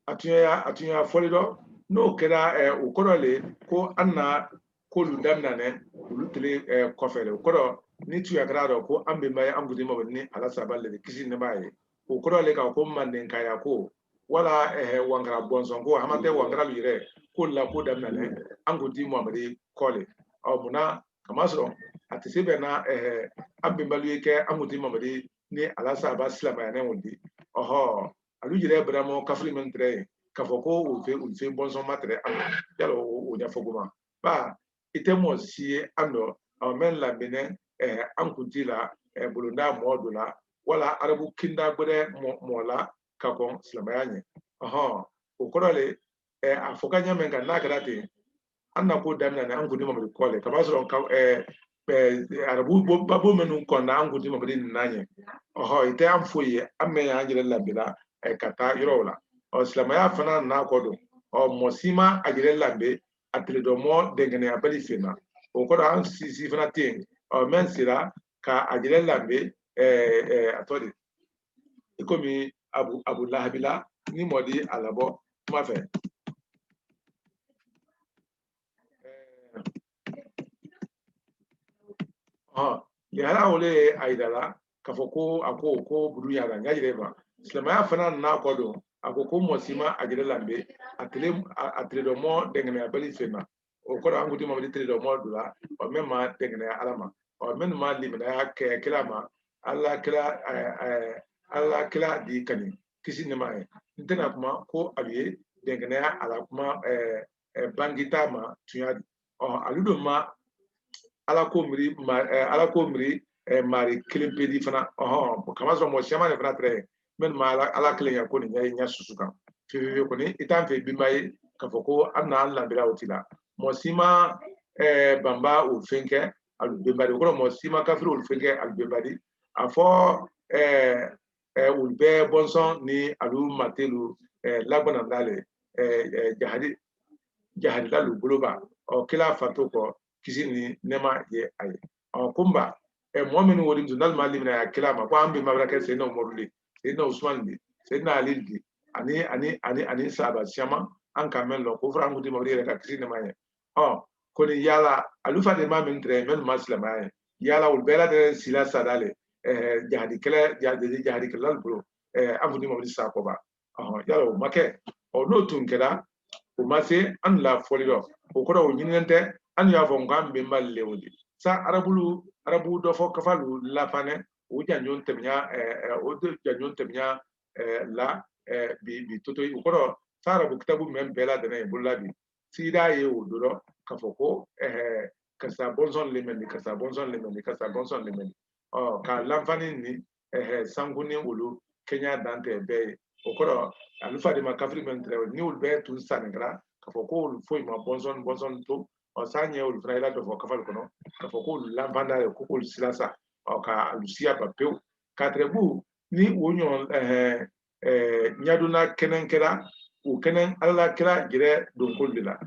atunya folido no kera ukorole ko anna ko lu damna ne lu tele kofele ukoro ni tuya grado ko ambe mai angudi mo ni ala saballe kisi ne baye ukorole ka ko manden kaya ko wala wangara bonson ko hamate wangara lire ko la ko damna ne angudi mo amade kole o muna kamasro atisibe na ambe maluye ke angudi mo amade ni ala sabba slama ne wundi oho alu jire bramo kafri mentre kafoko ulfe bonson matre yalo o nya foguma ba itemo si ando amen la bene ankutila bulunda modula wala arabu kinda gbere mola kakon slamayanye oho okorole afoka nyame nga nagrate anna ko damna na angudi mo kole kabasro ka arabu babo menu konda angudi mo nanye oho ite amfoye amme ya ajire labila kata yorola o slamaya fana na kodo o mosima ajire lambe atledomo dengene abali fena o kodo an sisi fana ting o mensira ka ajire lambe atodi ikomi abu lahabila ni modi alabo mafe yara wole aidala kafoko ko buru yara ngajireba slamaya fana na kodo akoko mosima ajire lambe atele mo dengene abali fena o kodo anguti mo tele do mo dula o mema dengene alama o men ma limna ya ke kilama alla kila di kani kisi ne mai ntena kuma ko abiye dengene ala kuma bangita ma tunya aludo ma ala ko miri mari kilimpedi fana kama so mo shama ne fana tre men ma ala kile ya ko ni nya susuka fi ko ni itan fe bimai ka foko anna alla bila utila mo sima bamba o fenke alu bembadi ko mo sima kafiri o fenke alu bembadi afo ulbe bonson ni alu matelu lagbana dale jahadi lalu buluba o kila fatoko kisi ni nema ye aye kumba mu'min wodim zunal malim na kila ma ko ambe mabraka sai na umurli sai na usman di sai na ali di ani saba shama an kamen lo ko frangu di mawri ka kisi ne maye ko ni yala alufa de mamin tre men maslama ye yala ul bela de sila sadale jahadi kala bro amu di mawri sa ko ba yala o make o no tun kala o mase an la folido o ko do nyinente an ya fo ngam be mal lewdi sa arabu do fo kafalu la pane o janyon temnya la bi toto o ko sa arabu kitabu men bela de ne bullabi sida ye o do ka fo ko kasa bonson le men kasa bonson le men ka lamfani ni sanguni ulu Kenya dante be o ko alufa de makafri men tre ni ul be tun sanegra ka fo ko foi ma bonson to o sanye ul fraila do fo kafal kono ka fo ko lambanda ko ko silasa o ka lucia papeu ka trebu ni wonyo nyaduna kenenkera o kenen alla kira gire don koldila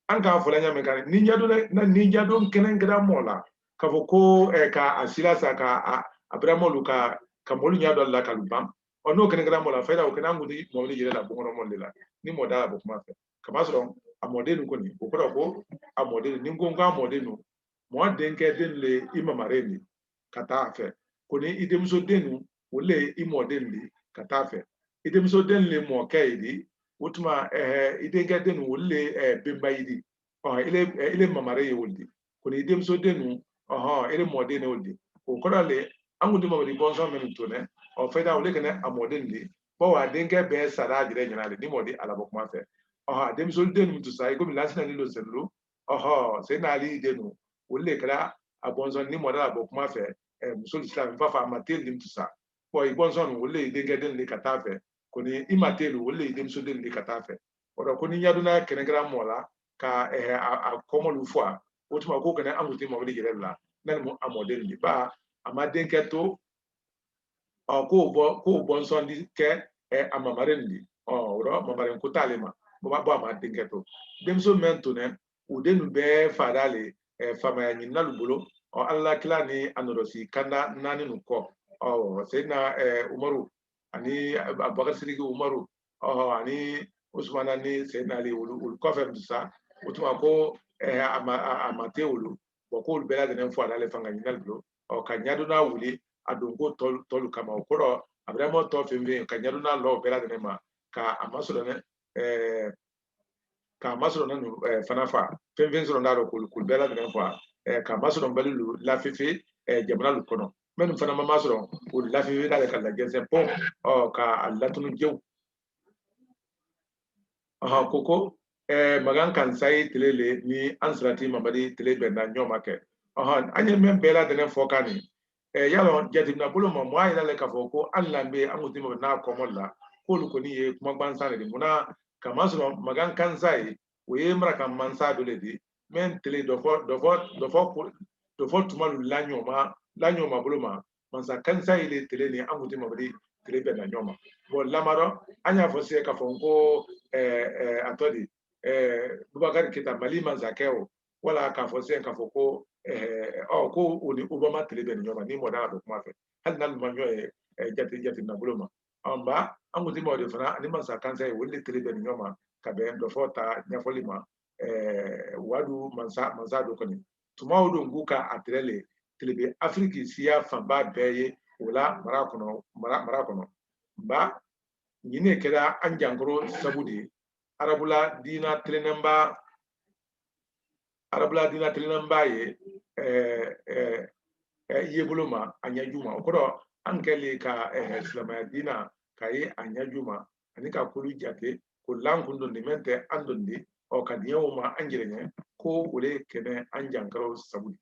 an ka fo lanya me kan ni nyaduna na ni nyadon kenenkera mola ka fo ko ka asilasa ka abramo luka ka molu nyado alla kalubam ono kenenkera mola faida o kenan ngudi mo ni gire la bongono mondila ni moda bo kuma fe kamasro amodelu ko ni okoro ko amodelu ni ngongo amodelu mo denke denle imamareni kata afe ko ni idemso denu ole imodelu kata afe idemso denle mo kaidi utuma idenke denu ole bembayidi ile mamare yoldi ko ni idemso denu ile modenu oldi okoro le an kun ma di bonson men to ne o fayda wole kene amoden di bo wa denke be sara dire nyana ni modi ala bo kuma fe o dem sol den mutu sai ko mi lasina ni lo selu o se na ali denu wole kala a bonson ni moda bo kuma fe musul islam fa fa matel dim tusa ko i bonson wole denke den ni kata fe ko ni imatel wole dem sol den ni kata fe o ko ni yaduna kene gram mola ka a komolu fois otuma ko kene amuti mo di girella nan mo amoden di ba amaden keto ko bonson di ke amamaren di ro mamaren ko talema bo ba amaden keto dem so mento ne udenu be fadale fama ni nalubulo alla kila ni anorosi kanda nani nu ko sayna umaru ani abubakar sidiki umaru ani usmana ni sayna ali ul kofem sa utuma ko amate ulu ko ul bela de fo dale fanga ni nalubulo ka nyaduna wuli adongo tolu kama okoro abramo to fembe ka nyaduna lo bela de ma ka amasoro ne ka masoro nanu fanafa fembe soro ndaro kul bela de fo ka masoro balilu lafifi jamana lu kono men fana ma masoro ul lafifi dale ka la gense pon ka latunu jew koko magan kan sai telele ni ansrati mamadi tele benda nyoma ke anye men bela de fo kani yalo jatimna bolo mo moy la le ka foko Allah be amutimo na komolla kolu ko ni e kuma bansare di muna kamasro magan kan sai o ye mara kan mansa do le di men tele do fo tumalu lanyoma bolo ma mansa kan sai le tele ni amutimo bari tele be na nyoma bo lamaro anya fo se ka fonko atodi Bubakar Kita Mali mansa keo wala ka fo se ka foko ko uni Obama telebe ni nyoma ni moda do kuma fe hal nan manyo jati na buloma amba amuti mo de fana ani man sa kansa e woni telebe ni nyoma ka be do fota nya folima wadu mansa do koni tuma wodo nguka atrele telebe Afrique siya famba beye wala marakono ba nyine keda anjangoro sabudi arabula dina trenemba ye yebuloma anyajuma okoro ankele ka islamaya dina kai anyajuma anika kulu jate ko lankundo ni mente andondi o kadiyoma anjirenya ko ule kene anjankaro sabudi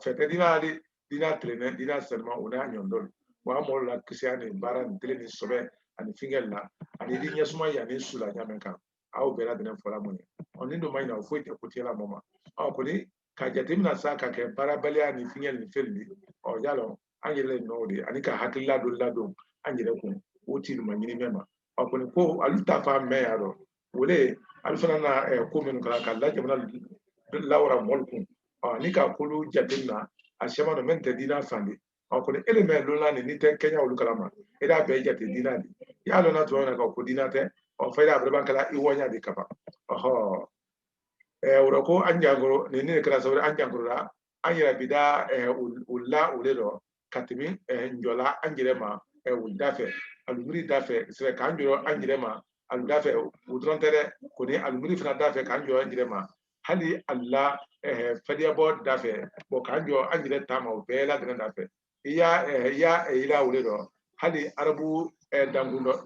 fete dina trene dina serma una nyondol wa mo la kisiane baran trene sobe ani fingella ani dinya suma ya ni sula nyamenka au bela dina fola moni onindo maina ofoite kutiela moma ko ni ka jatemina sa ka ke parabalia ni fingel ni felli yalo angele nodi anika hakilla do lado angele ko woti ma nyini mema ko ni ko aluta fa me yaro wole alfana na ko men kala kala jamana lawra molku anika kulu jatemina ashema no mente dina fandi ko ni eleme lo na ni te Kenya olu kalama ida be jate dina di yalo na to na ko dina te fayda abran kala iwonya di kapa uroko anjangoro ne kala sawre anjangoro la anyira bida ulla ulero katimi njola anjirema uldafe alumuri dafe sere kanjoro anjirema aldafe udrontere koni alumuri fana dafe kanjoro anjirema hali alla fadiya bo dafe bo kanjoro anjire tama bela dana dafe iya ila ulero hali arabu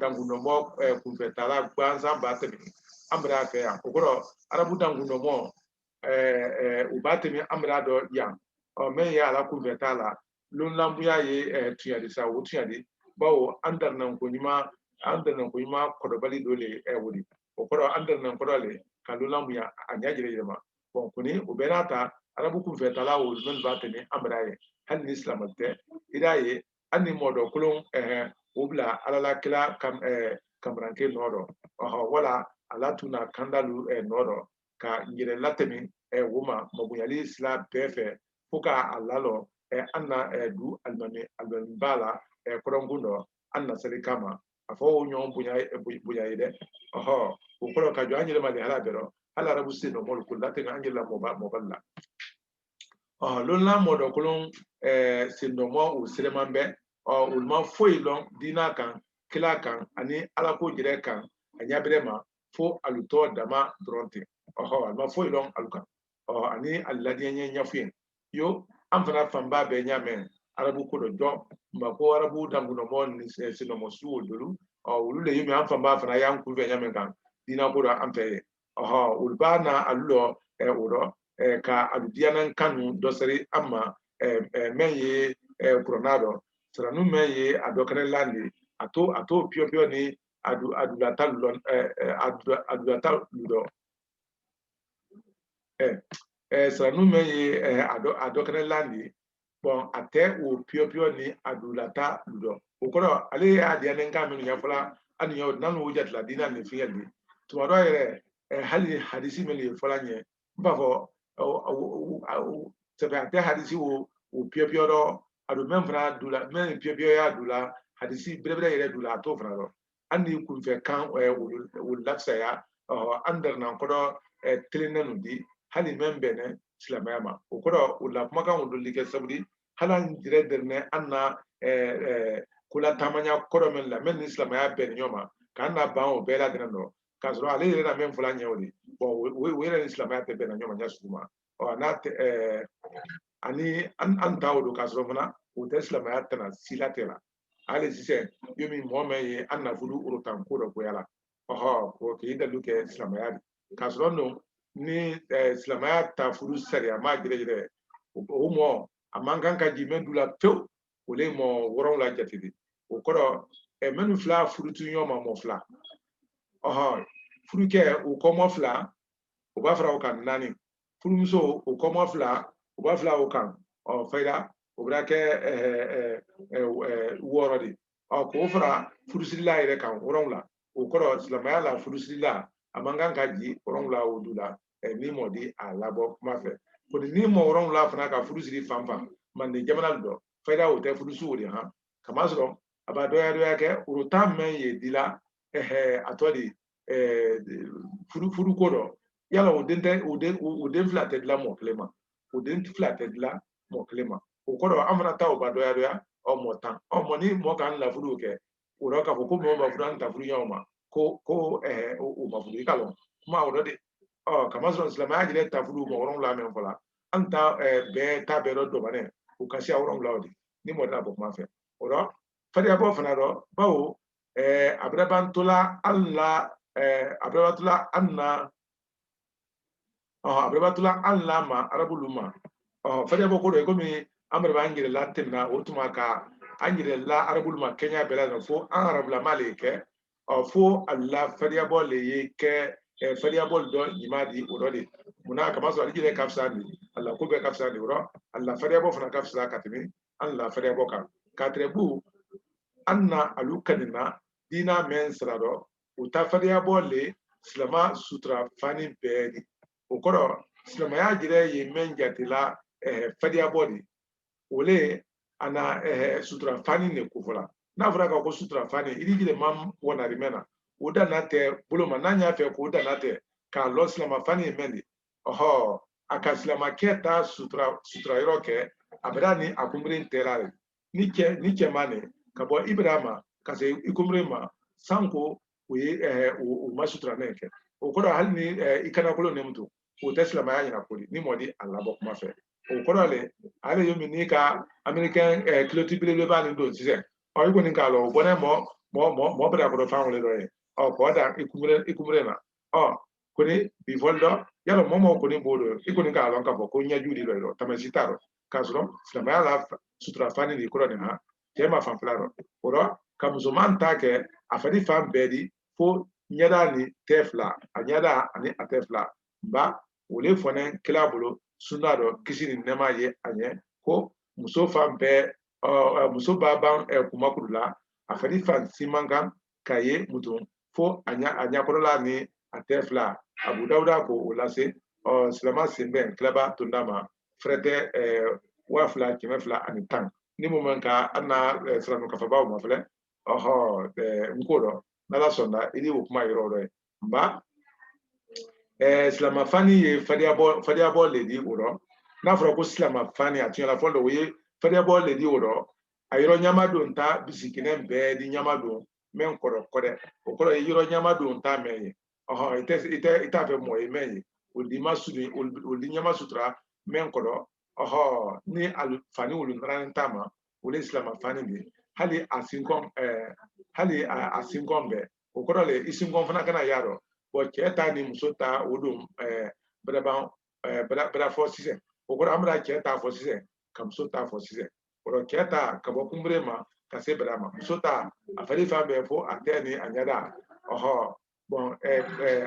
dangundo mo kunfetala gbanza batemi amra fe ya kokoro arabu dangundo mo ubatemi amra do ya men ya ala kunfetala lon lambuya ye tuyadi sa wo tuyadi bawo andar nan ko nyima kodobali dole wodi kokoro andar nan kodole kan lon lambuya anyajire jema bon kuni ubenata arabu kunfetala wo men batemi amra ye hal ni islamate idaye anni modo kulon ubla alala kila kamranke nodo wala alatuna kandalu nodo ka ngire latemi wuma mabunyali sla befe fuka alalo anna du almami bala korongundo anna selikama afo nyon bunya ide ukolo ka jo angire mali hala bero hala rabu sino mol kulate nga angire la moballa lonna modo kulon sino mo usilemambe ulma foyi lon dina kan kila kan ani alako jire kan anyabirema fo aluto dama dronte alma foyi lon alukan ani alladien nyafuyen yo am fana famba be nyamen arabu ko do jo ma ko arabu dangu no mon ni se no mo su dulu o wulu le yimi am famba fana yan ku ve nyamen kan dina ko do am fe ulbana allo uro ka aludianan kanu dosari amma menye coronado sranu menye adokare landi ato pio ni adulata ludo adulata ludo sranu menye adokare landi bon ate o pio ni adulata ludo okoro ale adianen kanu nyafala aniyo nanu wujatla dina ni fiyandi tumado yere hali hadisi meli folanye mbafo sebe ate hadisi wo pio do adu memfra dula men pio ya dula hadisi brebre yere dula to fra do andi kun fe kan wul laksa ya andar nan kodo trinenu di hali membene silamayama okodo ulla kuma kan wul like sabudi halan dire derne anna kula tamanya kodo men la men islamaya ben nyoma kana ban o bela drenno kasro ale yere na men fula nyawdi bon we yere islamaya te ben nyoma nyasuma o na ani an tawdo kasro mona o te islamaya tana silatela ale sise yomi momme ye anna fulu urutan ko do ko yala ko ke ida luke islamaya kasro no ni islamaya ta fulu sariya ma gire o mo amangan ka jimen dula pew o le mo woron la jatidi o kodo menu fla furutu nyoma mo fla furuke o komo fla o ba fra o kan nani furumso o komo fla o ba fla o kan fayda o bra ke worodi ko fra furusilla ire kan woron la o kodo islamaya la furusilla amangan ka ji woron la o dula ni modi a labo kuma fe ko ni mo woron la fana ka furusiri famfa man de jamanal do fayda o te furusu wori ha kamasro aba doya ke urutam men ye dila atodi furu kodo yala o den flated la mo klema o den flated la mo klema o kodo amana ta o ba doya o mo tan o mo ni mo kan la furu ke o ro ka ko mo ba furu an ta furu yoma ko o ba furu kalo ma o de kamasro islam ya jile ta furu mo ron la men fola anta be ta be do bane o kasi awron la odi ni mo da bo ma fe o ro fadi abo fana do bawo abrebantola alla abrebatula anna abrebatula alla ma arabuluma fadi abo ko do ko mi amre bangire la tenna otuma ka angire la arabuluma kenya bela no fo an arabula malike fo alla fadi abo le yeke fadi abo do nyimadi odode muna kama so alijire kafsani alla ko be kafsani ro alla fadi abo fana kafsa katimi alla fadi abo ka katrebu anna alukanina dina men srado utafariya bolle islama sutra fani bedi okoro islama ya jire ye men jatila fadiya bodi ole ana sutra fani ne kufola na fura ka ko sutra fani iri jire mam wona rimena oda nate buloma nanya fe ko oda nate ka lo islama fani mendi aka islama keta sutra iroke abrani akumbrin terare nike mane kabo ibrahima kase ikumrema sanko we o masutra neke o kodo hal ni ikana kolo nemtu o tesla ma yana kodi ni modi alla bok ma fe o kodo ale yomi ni ka american kilotibile le ba ni do sise o yugo ni ka lo bona mo bra ko fa ngole do e o ko da ikumre na koni bi voldo yalo momo koni bodo ikoni ka lo ka ko nya judi do tamasitaro kasro islama ya sutra fani ni kodo ni ha tema fanflaro oro kamuzuman take afadi fan bedi fo nyada ni tefla anyada ani atefla ba wole fone kilabulu sunado kisini nema ye anye ko muso fan be muso baban kumakudula afadi fan simanga kaye mutum fo anya kodola ni atefla abu dauda ko olase silama sembe klaba tundama frete wafla kimefla ani tan ni moment ka ana sranu kafa bawo mafle nkodo nala sonda ili ukuma yoro mba islama fani ye fadia bol ledi uro na fro ko islama fani atiyola fondo we fadia bol ledi uro ayiro nyamado nta bisikine mbe di nyamado men kodo kode okoro yiro nyamado nta meye ite fe mo meye odi masudi odi nyama sutra men kodo ni al fani ulun ran tama wole islam afani bi hali asinkon be o koro le isinkon fana kana yaro bo cheta ni musota odum bra fo sise o koro amra cheta fo sise kam sota fo sise o cheta ka bo kumbre ma ka se bra ma musota afari fa be fo ateni anyada oho bon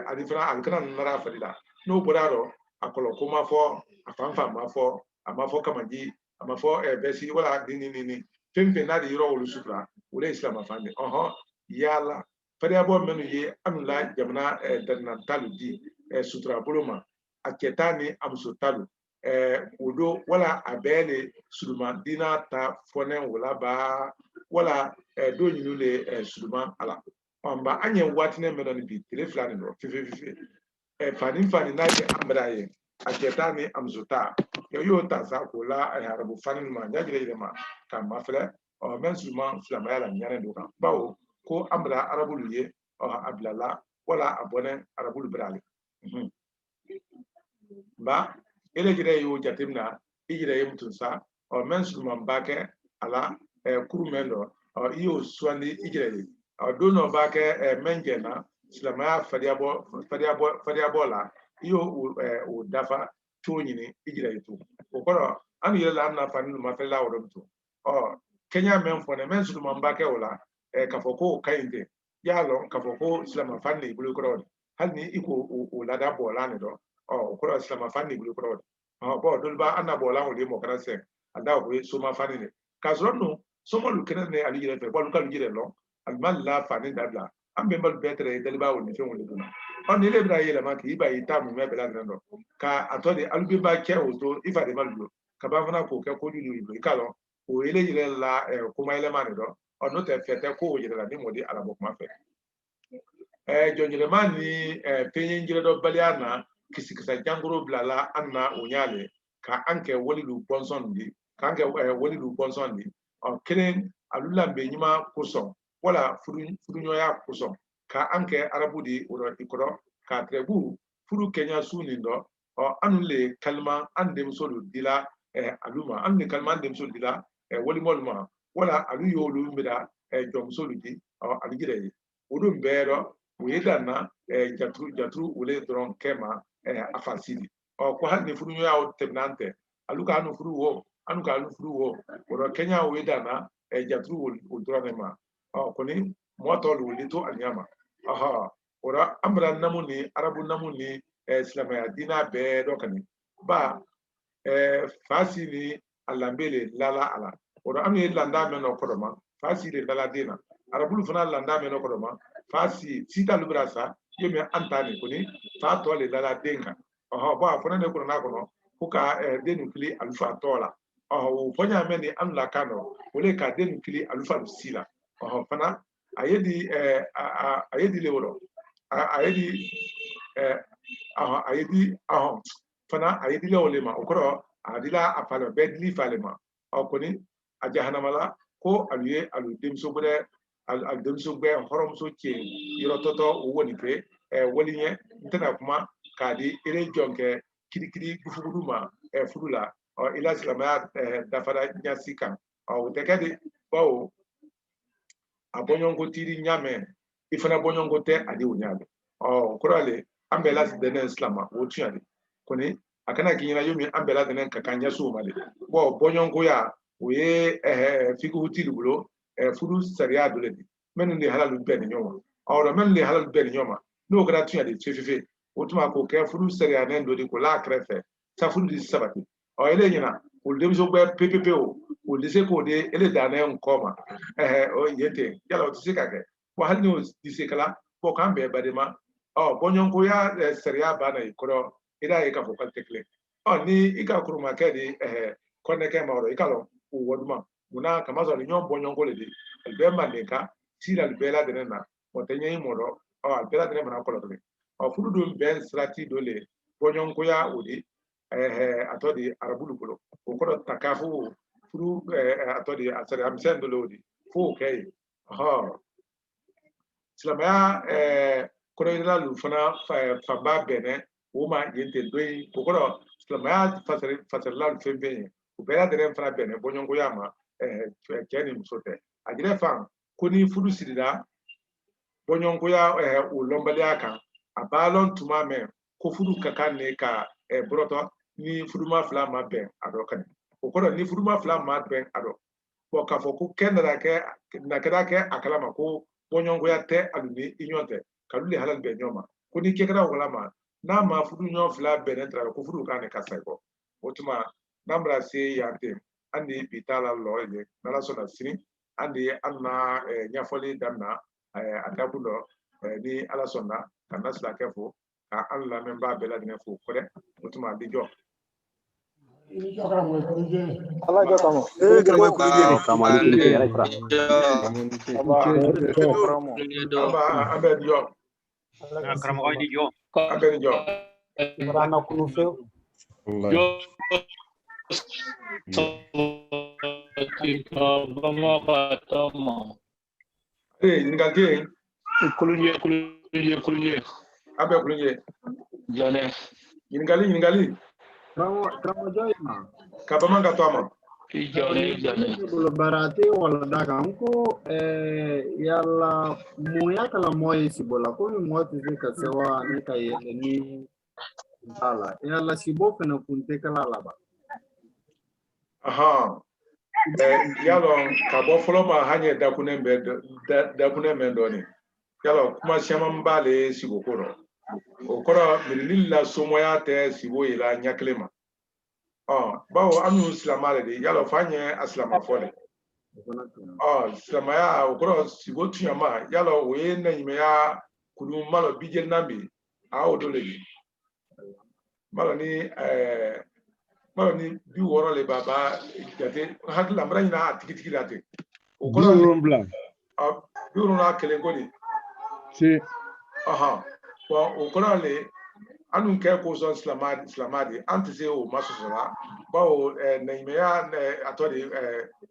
adifra alkana nara afari no boraro akolo kuma fo afanfa ma fo amafo kamaji amafo besi wala nini pempe na de yoro wolu sufra wala islam afande oho yala fari abo menu ye anula jamana danna taludi sutra boloma aketani amsotalu odo wala abele suluma dina ta fone wala ba wala do nyinu le suluma ala amba anye watine meno bi teleflani no fifi fani na ke amraye aketani amzuta yo ta sa ko la harabu fani ma nyagire ma ka mafle o men suluma flama yala nyane do kan bawo ko amra arabulu ye ablala wala abone arabulu brali ba ele gire yo jatimna ijire yimtunsa o men suluma bake ala kurumendo o iyo swandi ijire o dono bake menjena silama fadiabo la iyo o dafa tonyini ijire itu okoro anu yela na fanu ma fela wodomto o kenya men fone men suluma bake wala kafoko kainde yalo kafoko silama fanni bulu koro halni iko o lada bola ne do o koro silama fanni bulu koro bo dolba anna bola o demo kana se ada ko soma fanni ne kazrono soma lu kene ne ali jere fe bo lu kalu jere lo almal la fanni dabla ambe mbal betre dalba o ni fe woni duna on ile bra yele ma ki ba ita mu me bela ndo ka atode albi ba ke o to ifa de malu ka ba fana ko ke ko lu lu ikalo o ile jere la kuma ile ma ne do on te fete ko o jere la ni modi ala bo kuma fe jonjele mani penyen jere do baliana kisikisa jangoro blala anna onyale ka anke wolilu bonsondi ka anke wolilu bonsondi o kelen alula be nyima kuson wala furunyoya kuson ka anke arabudi oro ikoro ka trebu furu kenya sunindo o anule kalma andem solu dila aluma anule kalma andem solu dila wolimolma wala aluyo lumbida jomsolu di o aligire odum bero weyedana jatru wole dron kema afasidi o ko hanni furu yo yaw tebnante aluka anu furu wo anu ka anu furu wo oro kenya weyedana jatru wol dron ma o ko ni motol wole to anyama aha ora amra namuni arabu namuni islamaya dina be dokani ba fasini alambele lala ala ora anu landa meno kodoma fasili lala dina arabulu fana landa meno kodoma fasi sita lubrasa yeme antani kuni fa to le dala denga oho ba fona ne kuna na kono kuka denu kili alfa tola oho fonya meni anla kano wole ka denu kili alfa sila oho fana ayedi lewolo ayedi oho fana ayedi lewolema okoro adila apalo bedli falema okoni ajahanamala ko aluye alu demso bure al demso gbe horom so che yoro toto woni pe wolinye ntana kuma kadi ere jonke kirikiri gufuguduma fudula o ila silama dafara nyasika o tekedi bawo abonyongo tiri nyame ifana bonyongo te ade unyale o korale ambela denen islama wotuale koni akana kinyina yomi ambela denen kakanya so male bo bonyongo ya oye fiku hutili bulo fudu sariya doledi menu le halalu ben nyoma awra men le halalu ben nyoma no gra tuya de chefefe otuma ko ke fudu sariya nen dodi ko la krefe sa fudu di sabati o ele nyina o dem so gbe ppp o de se ko de ele dane nkoma o yete yala o tise kake bo halni o dise kala bo kambe badema o bonyonko ya sariya bana ikoro ida e ka fo kaltekle o ni ika kuruma kedi koneke ma oro ikalo woduma muna kamazo ni nyom bonyongo le di albe mandeka sila albela de na motenye moro o albela de na ko lodre o fudu dum ben strati dole bonyongo ya odi atodi arabulu bulo o ko takafu fudu atodi asari amsen dole odi fu kay ha silama ko ila lu fana fa ba bene o ma yente doyi ko ko silama fasari la fembe bela de fana bene bonyongo ya ma keni musote agire fan koni fudu sidida bonyonko ya o lombali aka abalon tuma me ko fudu kakane ka broto ni fudu ma fla ma ben ado kan o ko ni fudu ma fla ma ben ado ko ka fo ko kendara ke na kada ke akalama ko bonyonko ya te aluni inyonte kaluli halal be nyoma ko ni kekara wala ma na ma fudu nyon fla benetra ko fudu kane ka sayko otuma nambra se yante andi bitala loye nala sona sini andi anna nyafoli danna atabulo ni ala sonna kana sila kefo ka alla memba bela dine fo kore otuma di jo Allah jo kamo Assalamu alaikum. ambe jo Karamoy di jo. ambe jo rana kunu fe ngati Kulunye. ambe kulunye Jane. ngali Tramo joy ma kabama ngatoma Jane. bulu barate wala daga anko yalla muya kala moy sibola ko mi moti se ka sewa ni ka yele ni dala yalla sibo kana kunte kala laba aha yalo kabo folo ma hanye dakune mendoni yalo kuma shama mbale sibokoro okoro mililla somoya te sibo ila nyaklema bawo anu islamale de yalo fanye aslama fole islamaya okoro sibo tuyama yalo we na yimeya kudu malo bijel nambi awo dole malo ni bi woro le baba jate hakla mra ina tikitiki date okoro bi woro na kelengoni Si. aha okoro le anu ke ko so islamadi antise o masosola bawo na yimeya atodi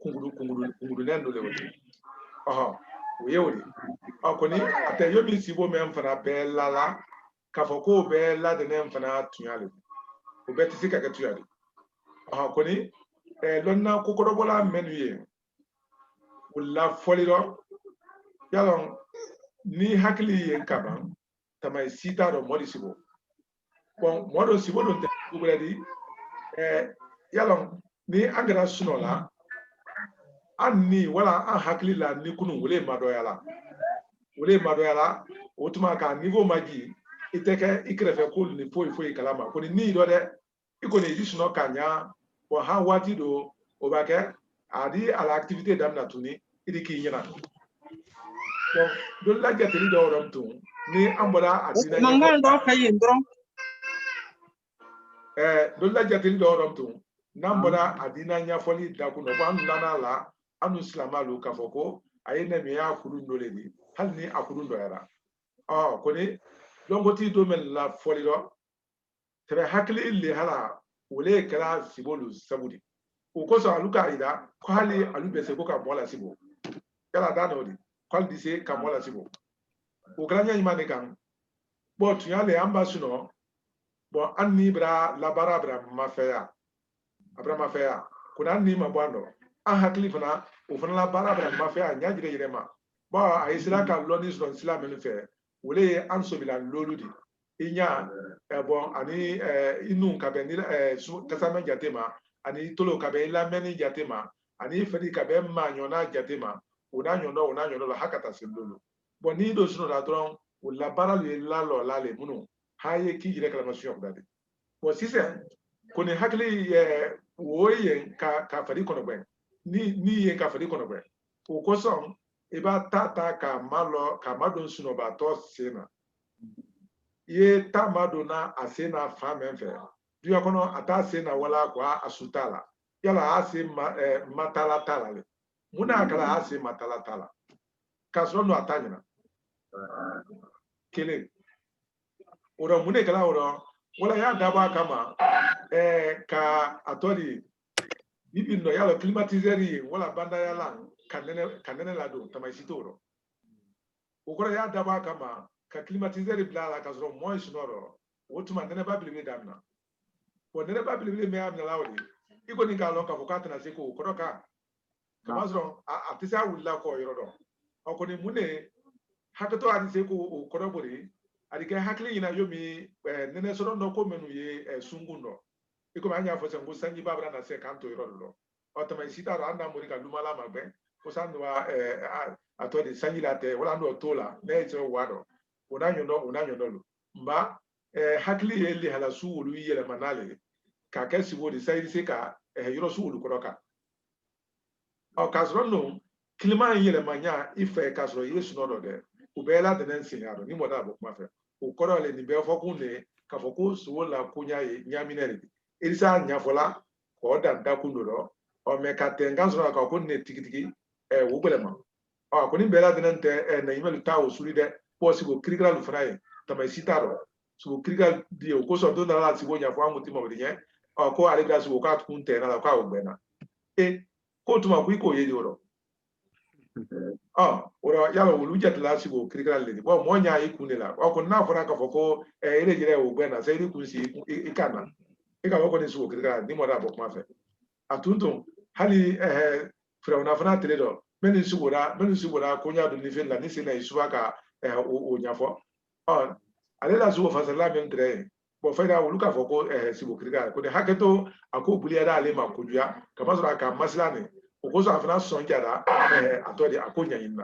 kungudu nendo le wote oyewori akoni ate yobi sibo men fana be lala kafoko be la de nem fana tunyale o be tisika ke tuyale koni lonna kokoro bola menu ye wala foliro yalon ni hakili ye kaban tamay sita do modi sibo bon modo sibo do kubredi yalon ni angara sunola anni wala an hakili la ni kunu wole madoyala otuma ka niveau maji iteke ikrefe ko ni foi kalama ko ni do de iko ni disuno kanya wa ha wati do obake adi ala activité damna tuni idiki nyina bon do la jateli do ramtu ni ambola adina mangal do kayin dron do la jateli do ramtu nambola adina nya foli da kuno ba nana la anu islamalu kafoko ayene mi ya kuru ndoledi hal ni akuru ndo yara ko ni longoti do men la foli do tere hakili illi hala wole kala sibolu sabudi o ko so aluka ida ko hali alube se ko ka mola sibo kala dano di ko di se ka mola sibo o kala nya imane kan bo tunyale amba suno bo anni bra labara bra mafaya abra mafaya kuna anni mabwando a hakili fana o fana labara bra mafaya nya jire jire ma ba a isra ka lonis don islam ni fe wole anso bila loludi inya bon ani inu kabe ni kasama jatema ani tolo kabe la meni jatema ani fedi kabe ma nyona jatema una nyono la hakata sindolo bon ni do suno la dron o la bara le la lo la le munu haye ki jire reclamation ko dade bon si c'est ko ni hakli woyen ka fedi kono ben ni ye ka fedi kono ben o ko son e ba tata ka malo ka madon suno ba to sena ye tamadona asena famenfe duya kono ata sena wala kwa asutala yala ase matala tala le muna kala ase matala tala kasro no atanyina kele oro mune kala oro wala ya daba kama ka atori bibi no yalo climatiseri wala banda yala kanene la do tamaisito oro okoro ya daba kama ka climatiseur bila la ka sɔrɔ mois sonoro o tuma nene ba bilibili damina bon nene ba bilibili me amina lawli iko ni ka lɔn ka fɔ k'a tɛna se ko kɔrɔ ka Kamazro, Atisa will lack or Yoro. Okoni Mune, Hakato Adiseko, Korobori, Adika Hakli in a Yomi, Nenesoro no Komenu, Sunguno. Ikomanya for some Sanji Babra and say Canto Yoro. Automaticita Randa Murica Lumala Magbe, Posandua, I told the Sanjilate, Orlando Tola, Nature Wado, Unano, Unano. Mba, Hakli Eli Halasu, Louis Manale, Kakesi would decide Seka, Yorosu Koroka. Or Casrono, Kilima Yelemania, if a Casro is not there, Ubela the Nancy, ni moda book mafia, Ukora le Nibelfocune, Kafoko, Suola Punya, Yaminelli. It is a Nyafola, or that Dakunduro, or Mekatengasra Kakune Tiki, Ubelema. Or Kunin Bella the Nante and the email Tao Sulide, possible critical fry, Tamasitaro, so critical deal, course of Dona Sibonia for Mutimo, or Co Alegras Wokat Kunte and a cow bena. Go to my quick yoro. Or Yellow will look at the last go critical lady. Well, Monia Ikunilla, or could now for a Kafoko, a irregular Ubena, say you could see Ikana. Ika is work, Nimora book mafia. Atuntum, Hali from Nafana Tredo, many Subura, Konya, the Nifin, Nisina, Suaka, Unyafo. On Alela Zoo for Salamin Tray. But Feda will look for Sibukrika. Could the Hacketo, a co Buliada Lima Kudia, Kamazraka, Maslani, because of not Sonjada, I told the Akonya in.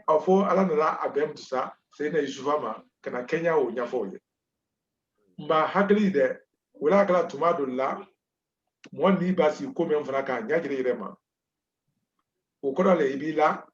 Or for Alana Abem to Sa, saying Isufama, can a Kenya or Yafoye. But happily there. Wala kala tomato la mo ni basi ko men fraka nyagire rema o ko le ibila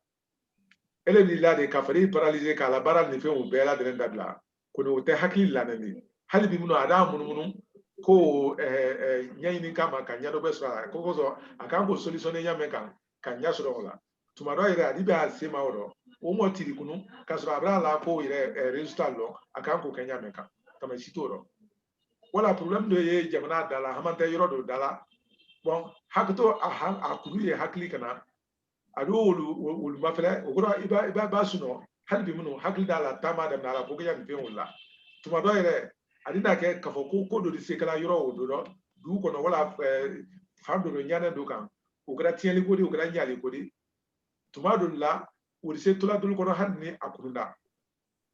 ele ni la de kafari paralyser kala baral ni fe o bela de ndabla ko no te hakili la nani hali bi muno ada mununu ko nyayini kama kanya do besra ko ko so aka ko solution nya meka kanya so la tomato ire adi ba sema oro o mo tiri kunu kasro abra la ko ire register lo aka ko kanya meka tamasitoro. Wala problem do ye jamana dala hamante yoro dala bon hakto akuru ye hakli kana adu wulu mafele ogora iba basuno halbi muno hakli dala tama da dala ko ya mpe wala tuma do ire adina ke kafoko ko do sekala yoro do du ko no wala fando do nyana do kan ogora tieli ko di ogora nyali ko di tuma do la wuri se tola dul ko no hanni akurunda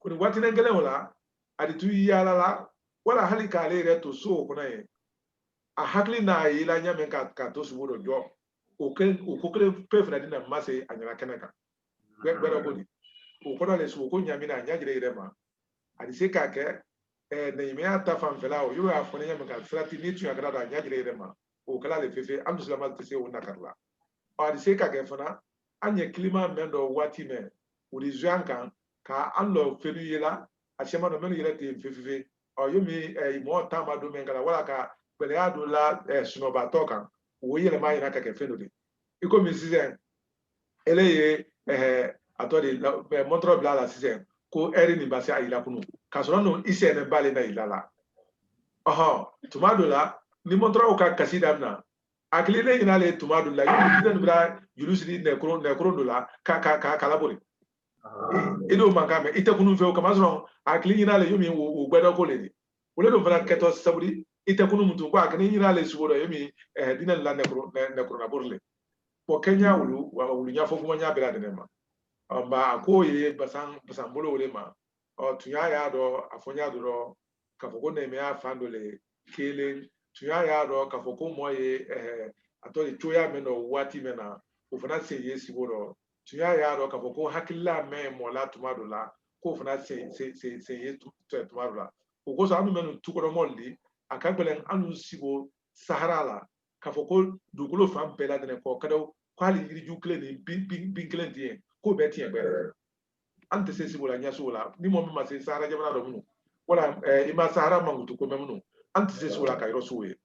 ko ni watine ngele wala adi tu yala la wala hali kale re to so kuna ye a hakli na ila nyame ka to suburo jo o ko kre pefra dina mase anyara kenaka gbera ko ni o ko le so ko nyame na nyagire re ma adi se ka ke na yime ata fam fela o yo afone nyame ka frati ni tu agara da nyagire re ma o kala le fefe am sulama te se o nakarla adi se ka ke fana anye klima mendo wati me o di zwanka ka anlo felu yela a chema no meno yela te fefe o yomi mo tama do mengala wala ka bele adu la sunoba toka wo yele ma yana ka ke feno de iko mi sizen eleye atodi montro bla la sizen ko eri ni basi ayila kunu kasoro no ise ne bale na ilala tumado la ni montro ka kasida na akili le ina le tumado la yomi sizen bra yulusidi ne kro do la ka kalabori ido mangame ite kunu fe o kamazro akili ina le yomi wo gbedo ko le ni ole do fana keto saburi ite kunu mutu kwa akili ina le suboro yomi dina la ne kro na borle po Kenya wulu nya fofu nya bela de ma ba akoye basan bolo ole ma o tunya ya do afonya do ka foko na me afando le kele tunya ya do ka foko moye atoli choya me no wati me na ofana se yesi boro tunya ya do ka foko hakilla me mola tumado la ko ofana se yetu tumado la ko so anu me no tukoro molli akagbelen anu sibo sahara la ka foko dukulo fam bela de ko kado kwali yiri jukle ni bin klen die ko beti e bere ante se sibola nya sola ni mo ma se sahara jabana do munu wala ima sahara mangutu ko memunu ante se sola ka iro suwe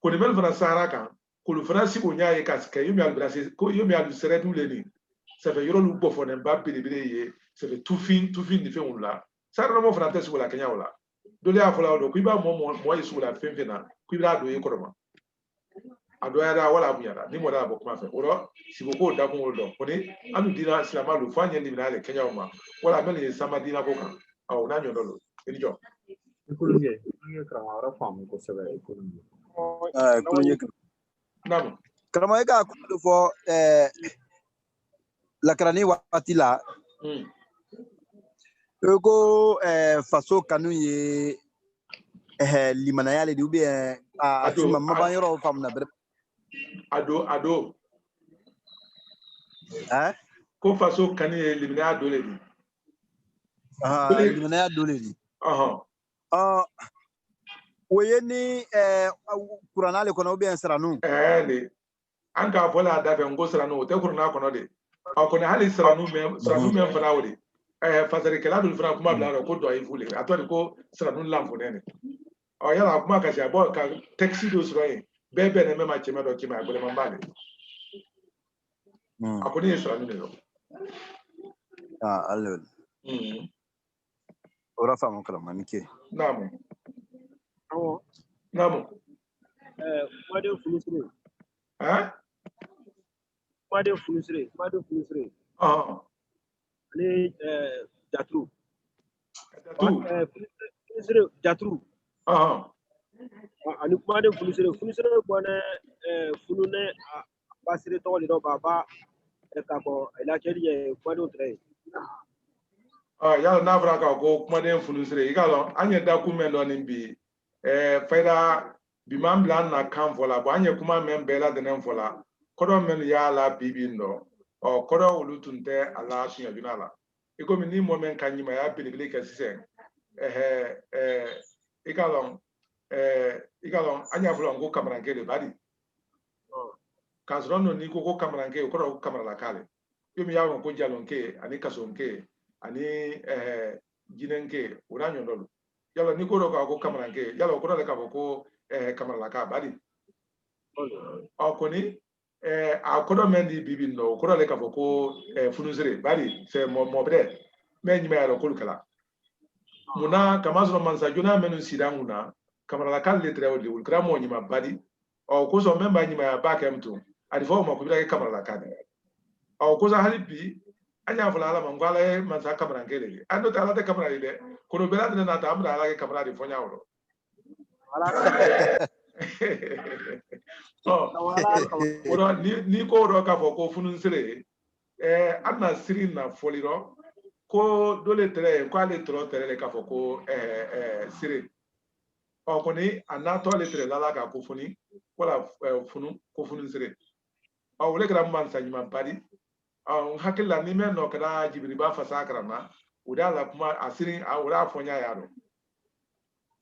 ko ni mel fana sahara kan ko lu fana sibo nya e kaska yomi al brase ko yomi al sere du leni ça fait yoro lu bofo ne ba bele ye ça fait tout fin ni fe on la sahara no mo fana te sibola kenya wala do le afola do ko iba mo e sola fenfena ko iba do e koroma adoyada wala bunyada ni moda bo kuma fe oro siboko da kun do koni anu dina islama lu fanye ni binale Kenya ma wala mele sama dina ko kan aw na nyodo lo ni jo Kulunye kama ora famu ko sebe kulunye. kulunye nam Karamɔgɔ ka kuma fɔ lakarani waati la ko faso kanu ye limanaya le di ou bien a tuma maban yɔrɔ faamuna bɛrɛ ado ko faso kanu ye limanaya do le di limanaya do le di o ye ni kuranna le kɔnɔ ou bien siranu de an k'a fɔ la da fɛ n ko siranu o tɛ kuranna kɔnɔ de kɔni hali siranu mɛn fana o de fasarikɛla dun fana kuma bila ko dɔ ye fule a tɔ de ko siranu lanfonɛ de yala kuma kasi a bɔ ka texte dɔ sɔrɔ yen bɛɛ bɛnnen bɛ ma cɛmɛ dɔ k'i ma a gɛlɛman ba de a kɔni ye siranu de dɔn ale o yɔrɔ faamu karamɔgɔ ni ke naamu kumaden fulusire ani jaturu ani kumaden fulusire bɔnɛ funune basire tɔgɔ de dɔ baba ka bɔ lakɛli ye kumadenw tɛrɛ ye yala n'a fɔra k'a ko kumaden fulusire i k'a dɔn an ye da kun mɛn dɔɔnin bi fayida bi m'an bila an na kan fɔ la an ye kuma mɛn bɛɛ ladɛnɛn fɔ la kɔdɔ minnu y'a la bi nɔ kɔdɔ olu tun tɛ a la suɲɛjuna la i komi ni mɔ min ka ɲimaya belebele kɛ sisan i k'a dɔn an y'a fɔ ko kamaranke de bari k'a sɔrɔ nɔ n'i ko kamaranke o kɔrɔ ko kamaralaka le komi y'a dɔn ko jalonke ani kasonke ani jinɛnke o n'a ɲɔgɔn dɔ yala n'i ko dɔ k'a ko kamaranke yala o kɔrɔ de k'a fɔ ko kamaralaka bari kɔni a kɔrɔ mɛn di bibi nɔ o kɔrɔ de k'a fɔ ko funusire bari mɔbɛrɛ mɛ ɲumɛ yɛrɛ k'olu kala munna kama sɔrɔ mansajuna minnu sira an kunna kamaralaka le tɛrɛ o de olu kɛra mɔgɔ ɲuman bari kosɔn mɛ b'a ɲumanya ba kɛ mutu a fɔ o ma ko i bɛ kɛ kamaralaka de kosɔn hali bi an y'a fɔ ala ma ko ala ye mansa kamaranke de ye an n'o tɛ ala tɛ kamara ye dɛ kono bɛɛ lajɛlen na ta an bɛna ala kɛ kamara de fɔ ɲa wɔrɔ n'i ko dɔ k'a fɔ ko funusire an na siri na fɔli rɔ ko dole tɛrɛ ye k'ale tɔrɔ tɛrɛ de k'a fɔ ko sire kɔni a natɔ le tɛrɛ lala k'a ko funi wala funu ko funusire o le kɛra mansa ɲuman bari hakili la ni mɛ nɔ kɛra jibiriba fasa karama o de y'a la kuma a siri o y'a fɔ n y'a dɔn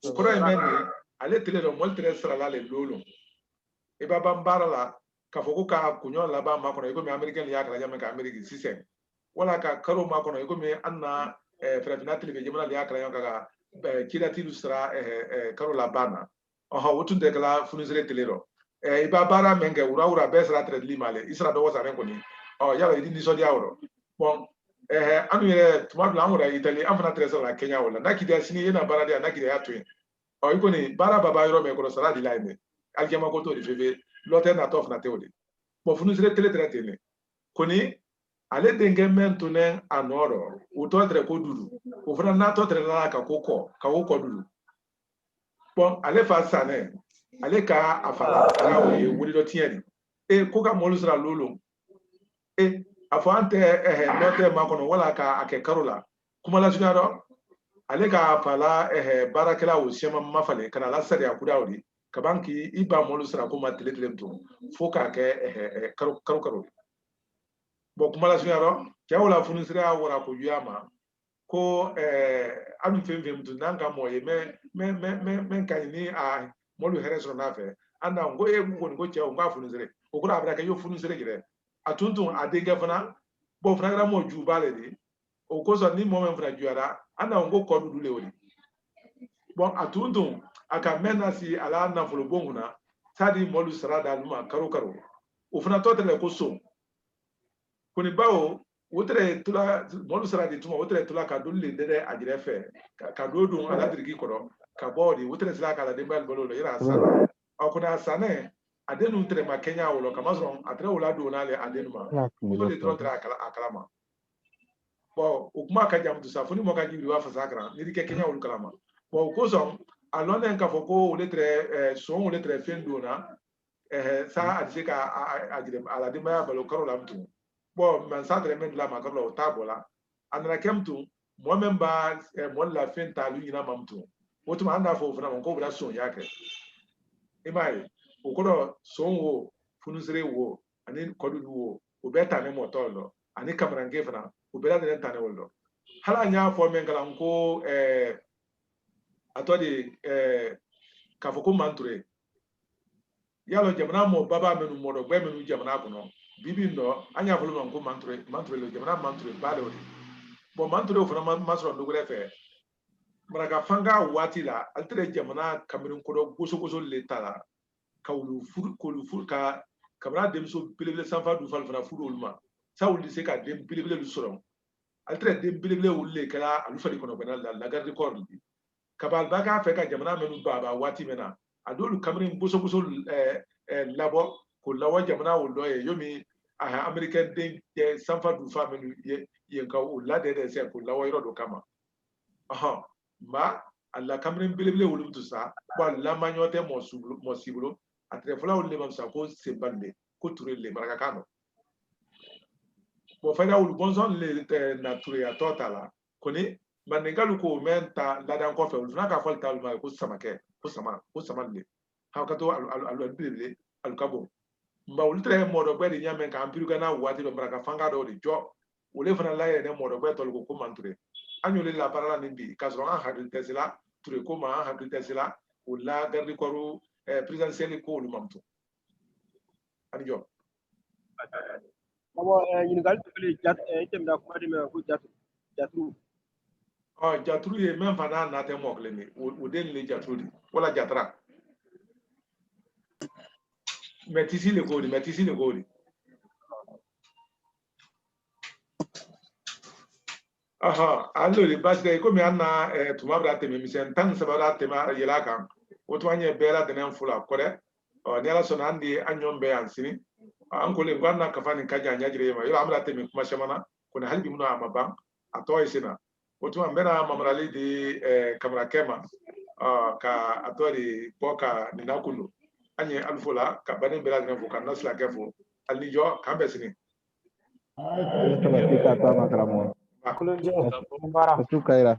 o kɔrɔ ye mɛ nin ale tɛrɛ dɔn mɔli tɛrɛ sirala le lolo i b'a ban baara la k'a fɔ ko ka kuɲɔ laban ma kɔnɔ i komi amerikɛn y'a kala ɲamɛ ka ameriki sisan wala ka karo ma kɔnɔ i komi an na farafinna tilebe jamana de y'a kala ɲɔgɔn kan ka kiratilu sira karo laban na o tun tɛ kɛla funusire tele rɔ i b'a baara min kɛ wura bɛɛ sira tɛrɛdili ma le i sira dɔgɔ saren kɔni yala i ni nisɔndiya wɔrɔ bɔn an yɛrɛ tuma dɔ la an wɔrɔ itali an fana tɛrɛ sara la kɛɲɛ o la n'a kidɛ sini i na baara de yan n'a kidɛ y'a to yen i kɔni baara baba yɔrɔ min kɔrɔ sara de la yen dɛ alijama ko t'o de fefe lɔtɛ natɔ fana tɛ o de bɔn funusire tele tɛrɛ ten de kɔni ale denkɛ mɛn tonen a nɔ rɔ o tɔ tɛrɛ ko dudu o fana natɔ tɛrɛ la ka ko kɔ dudu bɔn ale fa sanɛ ale ka a fala o ye wuli dɔ tiɲɛ de ko ka mɔlu sira lolo a fɔ an tɛ nɔtɛ ma kɔnɔ wala k'a kɛ karo la kuma la sunya dɔ ale ka fala baarakɛla o sɛma mafale kana la sariya kudaw de ka ban k'i ba mɔlu sira ko ma tile to fo k'a kɛ karo bɔn kuma la sunya dɔ cɛ la funusira y'a wara ko juya ma ko an fɛn fɛn mutu n'an ka mɔgɔ ye mɛ ka ɲi ni a mɔlu hɛrɛ sɔrɔ n'a fɛ an na ko kɔni ko cɛ o k'a funusire o kɔrɔ a bɛ kɛ y'o funusire yɛrɛ a tun a denkɛ fana bɔn fana kɛra mɔgɔ juba le de o kosɔn ni mɔgɔ min fana juyara an na ko kɔ dudu le o de bɔn a tun a ka mɛn na si ala nafolo bon kunna sadi mɔlu sara da ma karo o fana tɔ tɛ ko so koni bawo o tɛrɛ tula mɔlu sara de tuma o tɛrɛ tula ka dolu le dɛdɛ a jɛrɛ fɛ ka do don ala diriki kɔrɔ ka bɔ de o tɛrɛ sira k'a la denbaya balo la yɛrɛ a sa kɔni a sanɛ a den nun tɛrɛ ma kɛɲɛ o la kama sɔrɔ a tɛrɛ o la don n'ale a den ma muso de dɔrɔn tɛrɛ a kalama bɔn o kuma ka jan sa fo ni mɔ ka jibiri b'a fasa kara ni kɛ kɛɲɛ olu kalama bɔn o kosɔn a lɔnnen k'a fɔ ko ole tɛrɛ sɔn ole tɛrɛ fɛn don na sa adise ka ajire ala de maya balo karo la mtu bo man sa de men la ma karo ta bola anana kemtu mo memba mo la fenta lu nyina mamtu wotu anda fo funa ko bra son yake imai okodo son wo funusire wo ani kodu wo obeta ne motolo ani kamera ngefana obela de tane wollo hala nya fo men kala ko atodi kafoko manture yalo jamana mo baba menu modo gbe menu jamana kuno bibi no anya fo man ko manture lo jamana manture balo bo manture fo masro ndugure fe maraka fanga wati la altere jamana kamerun kodo goso letala kawlu fur ka kamera demso bilebele sanfa du fal fana furu ulma sawul se ka dem bilebele du soron altere dem bilebele ulle kala alu fali kono bana la garde corps kabal baga fe ka jamana menu baba wati mena adolu kamerun goso labo ko lawa jamana ullo e yomi american den sanfa du fa menu ye ka ulla de se ko lawa yoro do kama aha ma alla kamerun bilebele ulum tu sa ba la manyote mo sibulo atre fula ulle mam sa ko sebande ko touré le maraka kano bo fayda ul bonzon le na touré a totala koni maningalu ko menta ladan ko fe ulna ka fal talma ko samake ko sama le ha ka to al bilebele al kabo mba ultre modo be di nyamen ka ampiru kana wati do maraka fanga do di jo ule fana la ne modo be tol ko manture anyole la parala ni bi kasro an hadil tesila touré ko ma hadil tesila ulla gardi koru présidentiel ko lu mamtu ani jo Abo ɲininkali tɛ kelen i tɛmɛna kuma di mɛn ko jaturu. Jaturu ye même fana na tɛ mɔgɔ kelen o den le jaturu di wala jatara metisi le ko di aha allo le basike ko mi anna tuma bra tɛmɛ misɛn tan sabara tɛmɛ yela kan o tuma ɲɛ bɛɛ la dɛnɛn fula kɔrɛ ni ala sɔnna an di an ɲɔn bɛɛ yan sini an kolen ko an na kafa nin ka jan ɲajire ma yɔrɔ an bɛna tɛmɛ kuma caman ko ni hali bi minnu a ma ban a tɔ ye sena o tuma n bɛna mamarali di kamarakɛ ma ka a tɔ de bɔ ka nin nakulu an ye alifo la ka baden bɛɛ lajɛlen fo ka nasilakɛ fo hali ni jɔ k'an bɛɛ sini Kasukaira.